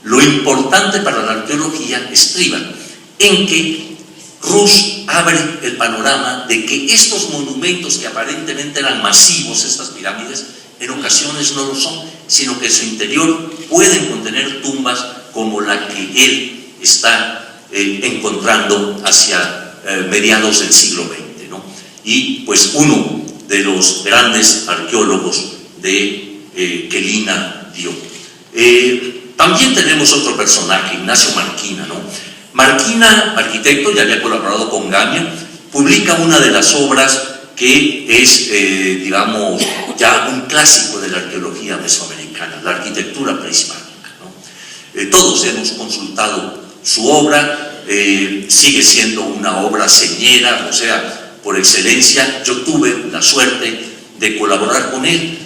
lo importante para la arqueología estriba en que Ruz abre el panorama de que estos monumentos que aparentemente eran masivos, estas pirámides, en ocasiones no lo son, sino que en su interior pueden contener tumbas como la que él está encontrando hacia mediados del siglo XX, ¿no? Y pues uno de los grandes arqueólogos que Lina dio. También tenemos otro personaje, Ignacio Marquina, ¿no? Marquina, arquitecto, ya había colaborado con Gamio, publica una de las obras que es, digamos, ya un clásico de la arqueología mesoamericana, la arquitectura prehispánica, ¿no? Todos hemos consultado su obra, sigue siendo una obra señera, o sea, por excelencia. Yo tuve la suerte de colaborar con él.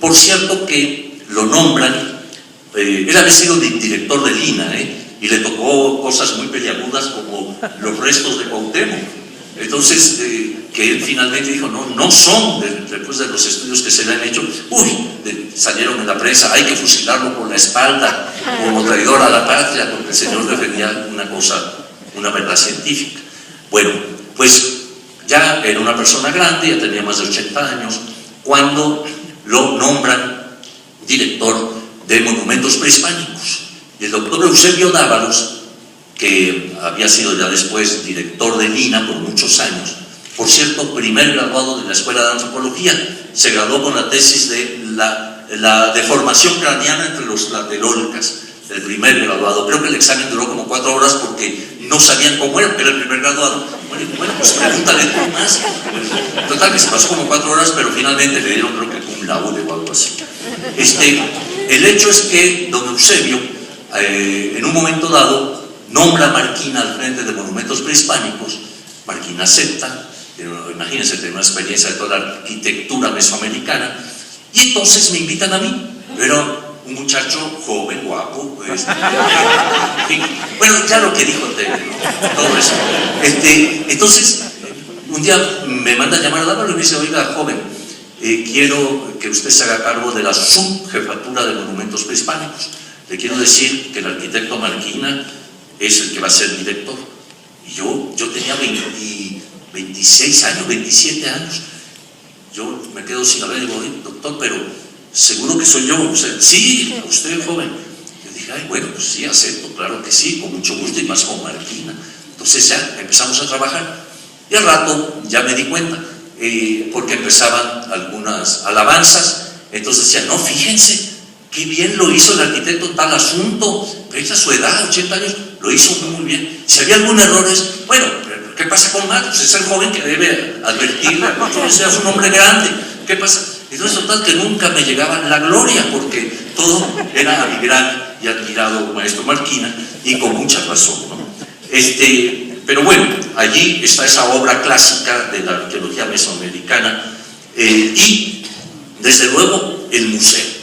Por cierto que lo nombran, él había sido director de Lina, y le tocó cosas muy peliagudas como los restos de Cuauhtémoc. Entonces, que él finalmente dijo, no son, después de los estudios que se le han hecho, salieron en la prensa, hay que fusilarlo por la espalda como traidor a la patria, porque el señor defendía una verdad científica. Bueno, pues ya era una persona grande, ya tenía más de 80 años, cuando lo nombran director de monumentos prehispánicos. Y el doctor Eusebio Dávalos, que había sido ya después director de Lina por muchos años, por cierto, primer graduado de la Escuela de Antropología, se graduó con la tesis de la deformación craneana entre los tlatelolcas, el primer graduado. Creo que el examen duró como 4 horas porque no sabían cómo era, porque era el primer graduado. Bueno, pues pregúntale tú más. Total, que se pasó como 4 horas, pero finalmente le dieron, creo que cum laude o algo así. El hecho es que don Eusebio, en un momento dado, nombra a Marquina al frente de monumentos prehispánicos. Marquina acepta, imagínense, tener una experiencia de toda la arquitectura mesoamericana, y entonces me invitan a mí. Era un muchacho joven, guapo, bueno, ya lo que dijo ¿no? Todo eso. Entonces, un día me manda a llamar a Dávalos y me dice, oiga, joven, quiero que usted se haga cargo de la subjefatura de monumentos prehispánicos. Le quiero decir que el arquitecto Marquina es el que va a ser director. Y yo tenía 26 años, 27 años. Yo me quedo sin hablar y digo, doctor, pero seguro que soy yo. O sea, sí, usted es joven. Yo dije, bueno, pues sí, acepto, claro que sí, con mucho gusto, y más con Marquina. Entonces ya empezamos a trabajar. Y al rato ya me di cuenta, porque empezaban algunas alabanzas. Entonces decía, no, fíjense, qué bien lo hizo el arquitecto en tal asunto, esa su edad, 80 años, lo hizo muy bien. Si había algún error, bueno, ¿qué pasa con Marcos? Es el joven que debe advertirle, seas un hombre grande, ¿qué pasa? Entonces, total, que nunca me llegaba la gloria, porque todo era a mi gran y admirado maestro Marquina, y con mucha razón, ¿no? Pero bueno, allí está esa obra clásica de la arqueología mesoamericana, y desde luego el museo.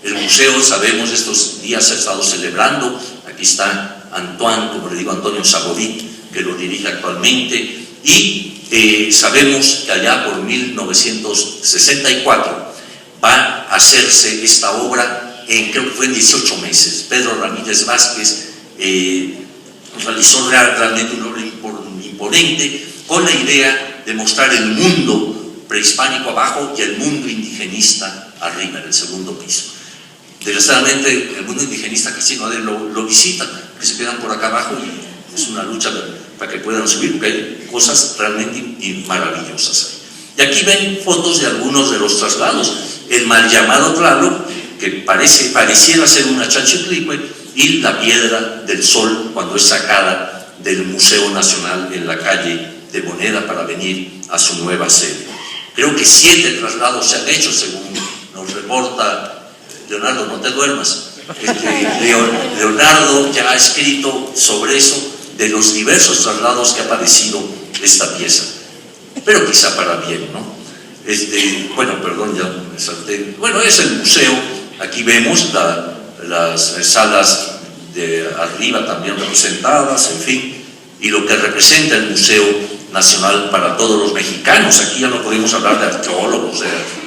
El museo, sabemos, estos días se ha estado celebrando. Aquí está Antoine, como le digo, Antonio Saborit, que lo dirige actualmente, y sabemos que allá por 1964 va a hacerse esta obra, creo que fue en 18 meses. Pedro Ramírez Vázquez realizó realmente una obra imponente, con la idea de mostrar el mundo prehispánico abajo y el mundo indigenista arriba, en el segundo piso. Desgraciadamente, el mundo indigenista casi nadie lo visita, que se quedan por acá abajo, y es una lucha para que puedan subir, porque hay cosas realmente maravillosas ahí. Y aquí ven fotos de algunos de los traslados. El mal llamado Tlaloc, que pareciera ser una Chanchiclicue, y la Piedra del Sol cuando es sacada del Museo Nacional en la calle de Moneda para venir a su nueva sede. Creo que 7 traslados se han hecho, según nos reporta Leonardo, no te duermas. Leonardo ya ha escrito sobre eso, de los diversos traslados que ha padecido esta pieza, pero quizá para bien, ¿no? Bueno, perdón, ya me salté. Bueno, es el museo, aquí vemos las salas de arriba también representadas, en fin, y lo que representa el Museo Nacional para todos los mexicanos. Aquí ya no podemos hablar de arqueólogos,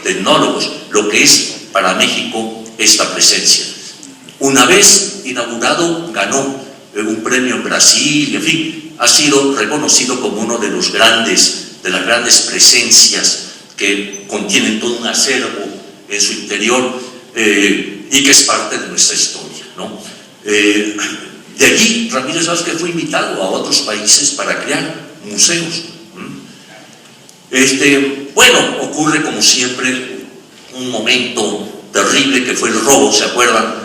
de etnólogos, lo que es para México esta presencia. Una vez inaugurado, ganó un premio en Brasil, en fin, ha sido reconocido como uno de las grandes presencias que contienen todo un acervo en su interior y que es parte de nuestra historia, ¿no? De allí, Ramírez Vázquez fue invitado a otros países para crear museos. Bueno, ocurre como siempre un momento terrible que fue el robo, ¿se acuerdan?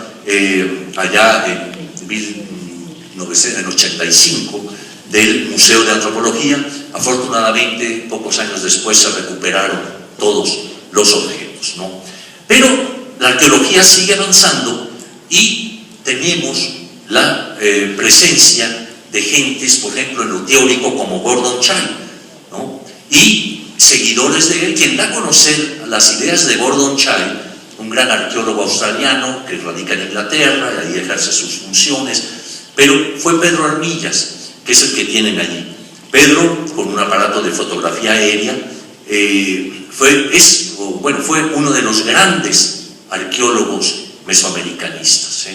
Allá en 1985 del Museo de Antropología. Afortunadamente, pocos años después se recuperaron todos los objetos, ¿no? Pero la arqueología sigue avanzando y tenemos la presencia de gentes, por ejemplo, en lo teórico como Gordon Chai, ¿no? Y seguidores de él, quien da a conocer las ideas de Gordon Chai, un gran arqueólogo australiano que radica en Inglaterra y ahí ejerce sus funciones, pero fue Pedro Armillas, que es el que tienen allí. Pedro, con un aparato de fotografía aérea, fue uno de los grandes arqueólogos mesoamericanistas.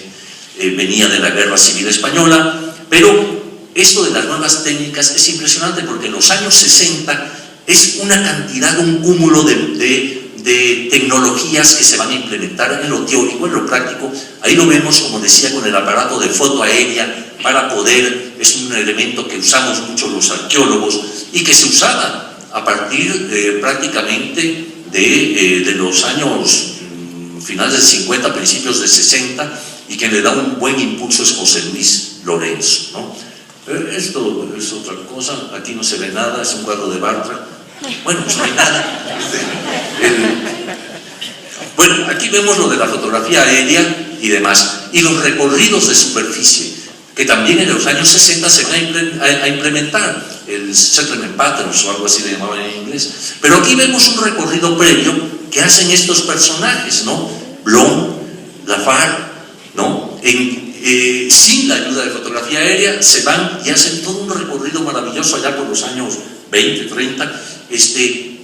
Venía de la Guerra Civil Española, pero esto de las nuevas técnicas es impresionante porque en los años 60 es una cantidad, un cúmulo de tecnologías que se van a implementar en lo teórico, en lo práctico. Ahí lo vemos, como decía, con el aparato de foto aérea para poder, es un elemento que usamos mucho los arqueólogos y que se usaba a partir prácticamente de los años finales de 50, principios de 60, y quien le da un buen impulso es José Luis Lorenzo, ¿no? Esto es otra cosa, aquí no se ve nada, es un cuadro de Bartra. Bueno, pues no hay nada. Bueno, aquí vemos lo de la fotografía aérea y demás, y los recorridos de superficie, que también en los años 60 se van a implementar, el Settlement Patterns o algo así le llamaban en inglés. Pero aquí vemos un recorrido previo que hacen estos personajes, ¿no? Blom, Lafar, ¿no? Sin la ayuda de fotografía aérea se van y hacen todo un recorrido maravilloso allá por los años 20, 30,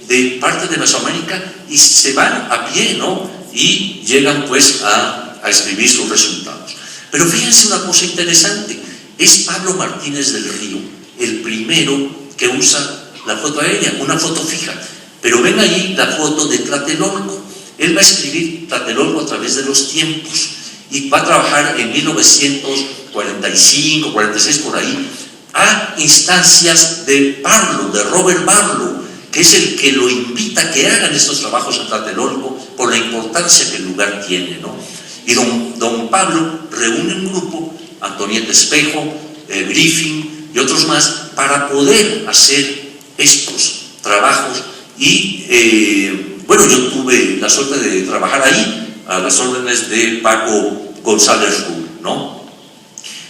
de parte de Mesoamérica, y se van a pie, ¿no? Y llegan pues a escribir sus resultados. Pero fíjense una cosa interesante, es Pablo Martínez del Río el primero que usa la foto aérea, una foto fija. Pero ven ahí la foto de Tlatelolco. Él va a escribir Tlatelolco a través de los tiempos y va a trabajar en 1945, 46 por ahí, a instancias de Barlow, de Robert Barlow, que es el que lo invita a que hagan estos trabajos en Tlatelolco por la importancia que el lugar tiene, ¿no? Y don Pablo reúne un grupo, Antonieta Espejo, Griffin y otros más, para poder hacer estos trabajos. Y bueno, yo tuve la suerte de trabajar ahí a las órdenes de Paco González Rull, ¿no?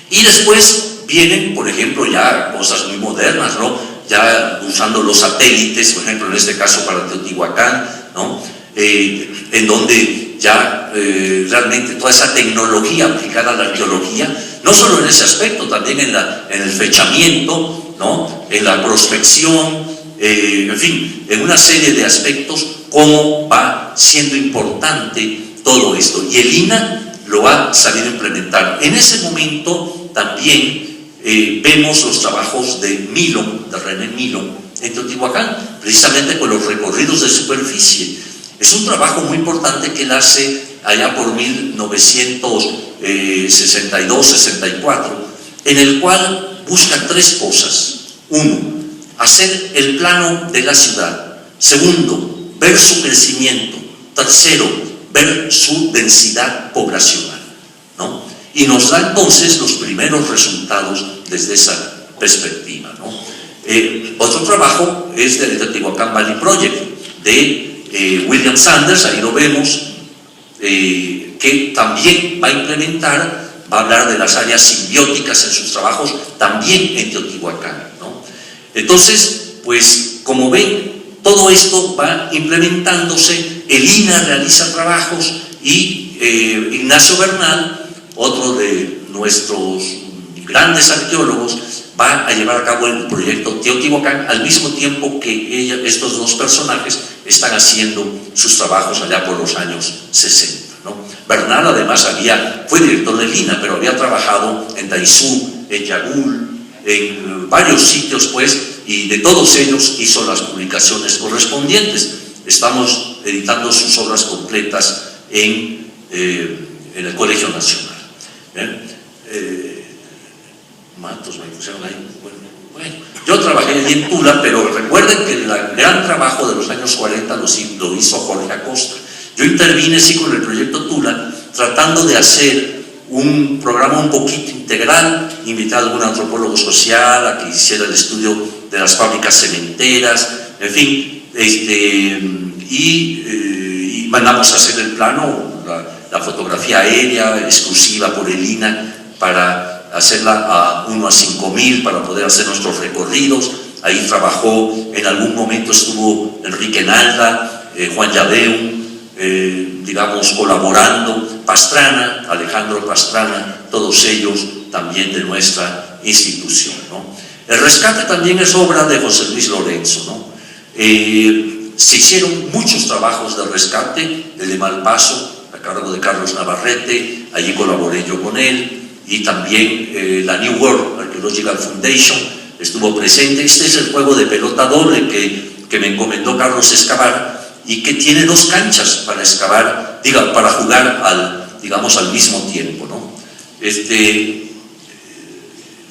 Y después vienen, por ejemplo, ya cosas muy modernas, ¿no? Ya usando los satélites, por ejemplo, en este caso para Teotihuacán, ¿no? En donde ya realmente toda esa tecnología aplicada a la arqueología, no solo en ese aspecto, también en el fechamiento, ¿no? En la prospección, en fin, en una serie de aspectos, cómo va siendo importante todo esto. Y el INAH lo ha sabido implementar. En ese momento también vemos los trabajos de Milon, de René Milon, en Teotihuacán, precisamente con los recorridos de superficie. Es un trabajo muy importante que él hace allá por 1962-64, en el cual busca tres cosas. Uno, hacer el plano de la ciudad. Segundo, ver su crecimiento. Tercero, ver su densidad poblacional, ¿no? y nos da entonces los primeros resultados desde esa perspectiva, ¿no? Otro trabajo es del Teotihuacán Valley Project de William Sanders, ahí lo vemos, que también va a implementar, va a hablar de las áreas simbióticas en sus trabajos también en Teotihuacán, ¿no? Entonces, pues como ven, todo esto va implementándose, el INA realiza trabajos y Ignacio Bernal, otro de nuestros grandes arqueólogos, va a llevar a cabo el proyecto Teotihuacán al mismo tiempo que estos dos personajes están haciendo sus trabajos allá por los años 60, ¿no? Bernal además fue director del INA, pero había trabajado en Daizú, en Yagul, en varios sitios, pues, y de todos ellos hizo las publicaciones correspondientes. Estamos editando sus obras completas en el Colegio Nacional. Matos me pusieron ahí. Bueno, yo trabajé allí en Tula, pero recuerden que el gran trabajo de los años 40 lo hizo Jorge Acosta. Yo intervine sí con el proyecto Tula, tratando de hacer un programa un poquito integral, invité a algún antropólogo social a que hiciera el estudio de las fábricas cementeras, en fin, y mandamos a hacer el plano, la fotografía aérea exclusiva por el INA para hacerla a 1 a 5.000 para poder hacer nuestros recorridos. Ahí trabajó, en algún momento estuvo Enrique Nalda, Juan Yabeum, digamos, colaborando, Pastrana, Alejandro Pastrana, todos ellos también de nuestra institución, ¿no? El rescate también es obra de José Luis Lorenzo, ¿no? Se hicieron muchos trabajos de rescate, el de Malpaso, a cargo de Carlos Navarrete, allí colaboré yo con él, y también la New World Archaeological Foundation estuvo presente. Este es el juego de pelota doble que me encomendó Carlos Escabar, y que tiene 2 canchas para excavar, para jugar al mismo tiempo, ¿no?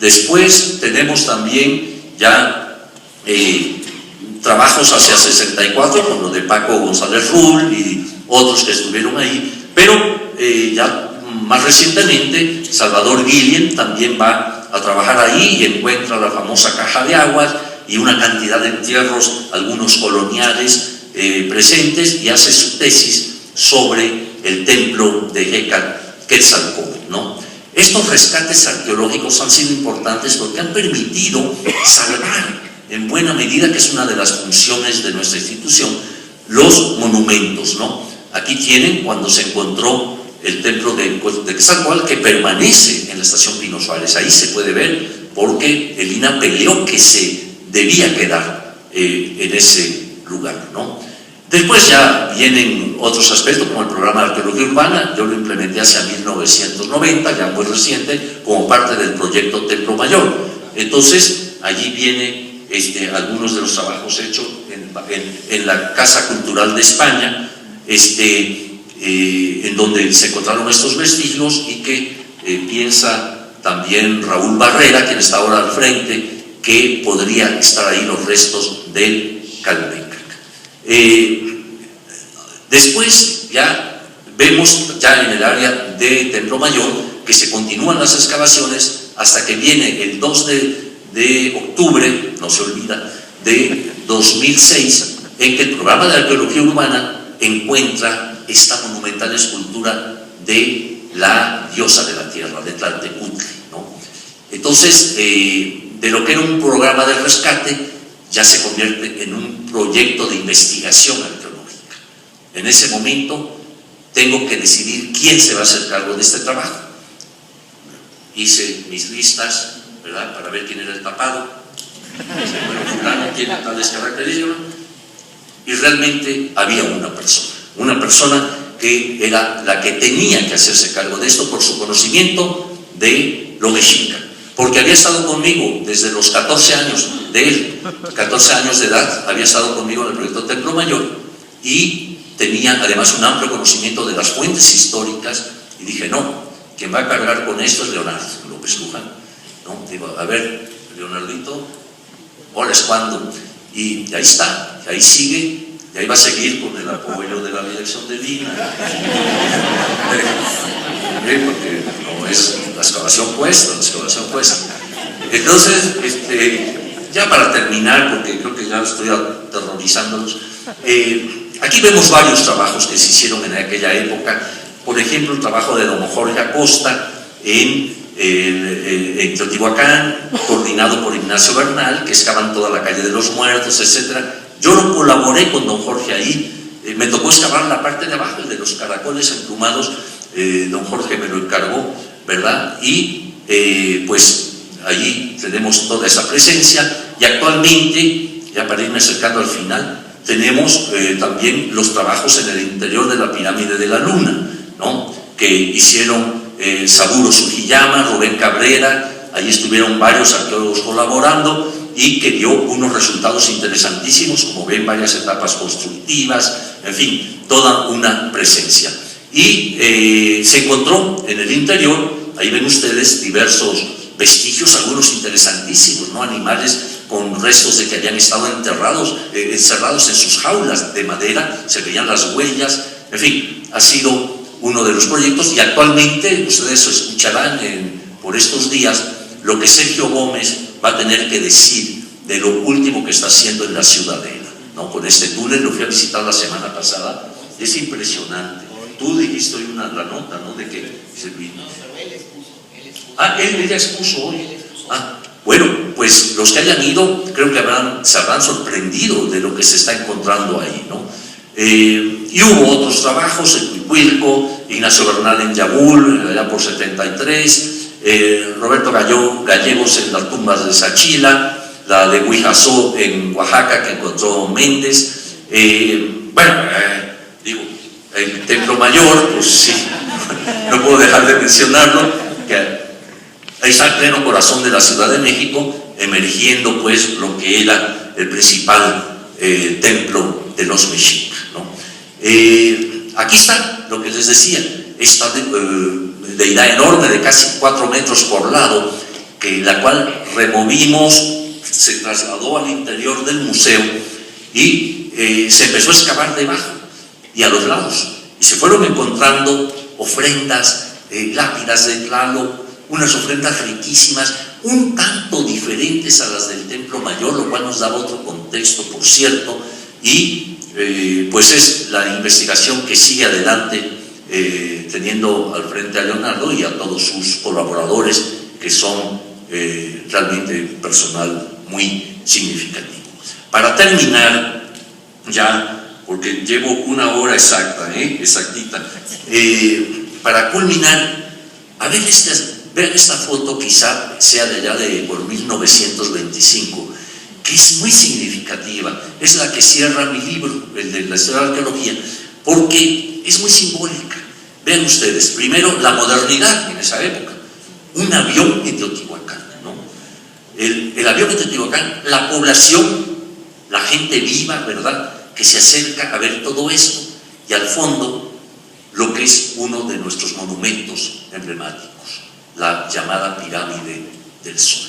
Después tenemos también ya trabajos hacia 64, con lo de Paco González Rull y otros que estuvieron ahí, pero ya más recientemente Salvador Guillén también va a trabajar ahí y encuentra la famosa caja de aguas y una cantidad de entierros, algunos coloniales, presentes, y hace su tesis sobre el templo de Quetzalcóatl, ¿no? Estos rescates arqueológicos han sido importantes porque han permitido salvar en buena medida, que es una de las funciones de nuestra institución, los monumentos, ¿no? Aquí tienen cuando se encontró el templo de Quetzalcóatl, que permanece en la estación Pino Suárez. Ahí se puede ver porque el INA peleó que se debía quedar en ese lugar, ¿no? Después ya vienen otros aspectos, como el programa de arqueología urbana. Yo lo implementé hacia 1990, ya muy reciente, como parte del proyecto Templo Mayor. Entonces allí viene algunos de los trabajos hechos en la Casa Cultural de España, en donde se encontraron estos vestigios, y que piensa también Raúl Barrera, quien está ahora al frente, que podría estar ahí los restos del Calmecac. Después ya vemos ya en el área de Templo Mayor que se continúan las excavaciones hasta que viene el 2 de octubre, no se olvida, de 2006, en que el programa de arqueología urbana encuentra esta monumental escultura de la diosa de la tierra, de Tlaltecutli, ¿no? Entonces, de lo que era un programa de rescate, ya se convierte en un proyecto de investigación arqueológica. En ese momento tengo que decidir quién se va a hacer cargo de este trabajo. Hice mis listas, ¿verdad?, para ver quién era el tapado. Bueno, fulano tiene tales características, y realmente había una persona que era la que tenía que hacerse cargo de esto por su conocimiento de lo mexica, porque había estado conmigo desde los 14 años de él, 14 años de edad, había estado conmigo en el proyecto Templo Mayor, y tenía además un amplio conocimiento de las fuentes históricas, y dije, no, quien va a cargar con esto es Leonardo López Luján, ¿no? Digo, a ver, Leonardito, ahora es cuando, y ahí está, ahí sigue, y ahí va a seguir con el apoyo de la dirección de Lina. porque no es la excavación cuesta, Entonces, ya para terminar, porque creo que ya estoy aterrorizándolos, aquí vemos varios trabajos que se hicieron en aquella época. Por ejemplo, el trabajo de don Jorge Acosta en Teotihuacán, coordinado por Ignacio Bernal, que excavan toda la calle de los Muertos, etc. Yo lo colaboré con don Jorge ahí. Me tocó excavar la parte de abajo, el de los caracoles emplumados. Don Jorge me lo encargó, ¿verdad? Y pues allí tenemos toda esa presencia, y actualmente, ya para irme acercando al final, tenemos también los trabajos en el interior de la pirámide de la Luna, ¿no? Que hicieron Saburo Sugiyama, Rubén Cabrera. Ahí estuvieron varios arqueólogos colaborando, y que dio unos resultados interesantísimos, como ven, varias etapas constructivas, en fin, toda una presencia. Y se encontró en el interior, ahí ven ustedes, diversos vestigios, algunos interesantísimos, ¿no? Animales con restos de que habían estado encerrados en sus jaulas de madera, se veían las huellas, en fin, ha sido uno de los proyectos. Y actualmente, ustedes escucharán por estos días lo que Sergio Gómez va a tener que decir de lo último que está haciendo en la Ciudadela, ¿no? Con este túnel, lo fui a visitar la semana pasada, es impresionante. Tú dijiste hoy la nota, ¿no? De que se vino. Él ya expuso hoy. Bueno, pues los que hayan ido, creo que se habrán sorprendido de lo que se está encontrando ahí, ¿no? Y hubo otros trabajos en Cuicuilco, Ignacio Bernal en Yabul, allá por 73, Roberto Gallegos en las tumbas de Sachila, la de Huijazó en Oaxaca, que encontró Méndez. Digo, el Templo Mayor, pues sí, no puedo dejar de mencionarlo, que ahí está el pleno corazón de la Ciudad de México, emergiendo pues lo que era el principal templo de los mexicas, ¿no? Aquí está lo que les decía, esta deidad enorme de casi 4 metros por lado, la cual removimos, se trasladó al interior del museo, y se empezó a excavar debajo y a los lados, y se fueron encontrando ofrendas, lápidas de Tlaloc, unas ofrendas riquísimas, un tanto diferentes a las del Templo Mayor, lo cual nos daba otro contexto, por cierto. Y pues es la investigación que sigue adelante, teniendo al frente a Leonardo y a todos sus colaboradores, que son realmente personal muy significativo. Para terminar, ya, porque llevo 1 hora exacta, exactita, para culminar, a ver, vean esta foto, quizá sea de allá por 1925, que es muy significativa, es la que cierra mi libro, el de la historia de la arqueología, porque es muy simbólica. Vean ustedes, primero la modernidad en esa época, un avión en Teotihuacán, ¿no? El avión en Teotihuacán, la población, la gente viva, ¿verdad?, que se acerca a ver todo esto, y al fondo lo que es uno de nuestros monumentos emblemáticos, la llamada Pirámide del Sol.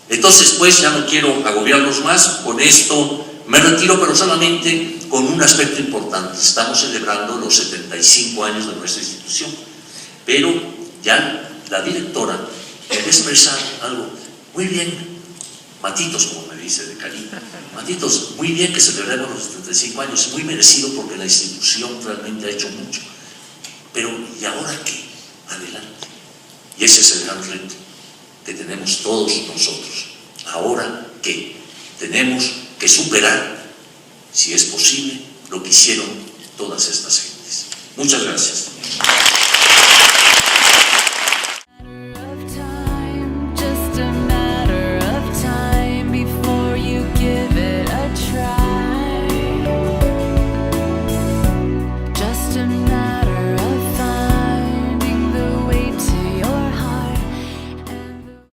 Entonces, pues ya no quiero agobiarlos más, con esto me retiro, pero solamente con un aspecto importante. Estamos celebrando los 75 años de nuestra institución, pero ya la directora debe expresar algo. Muy bien, Matitos, como me dice de cariño, Matitos, muy bien que celebremos los 75 años, muy merecido, porque la institución realmente ha hecho mucho. Pero, ¿y ahora qué? Adelante. Y ese es el gran reto que tenemos todos nosotros. Ahora que tenemos que superar, si es posible, lo que hicieron todas estas gentes. Muchas gracias.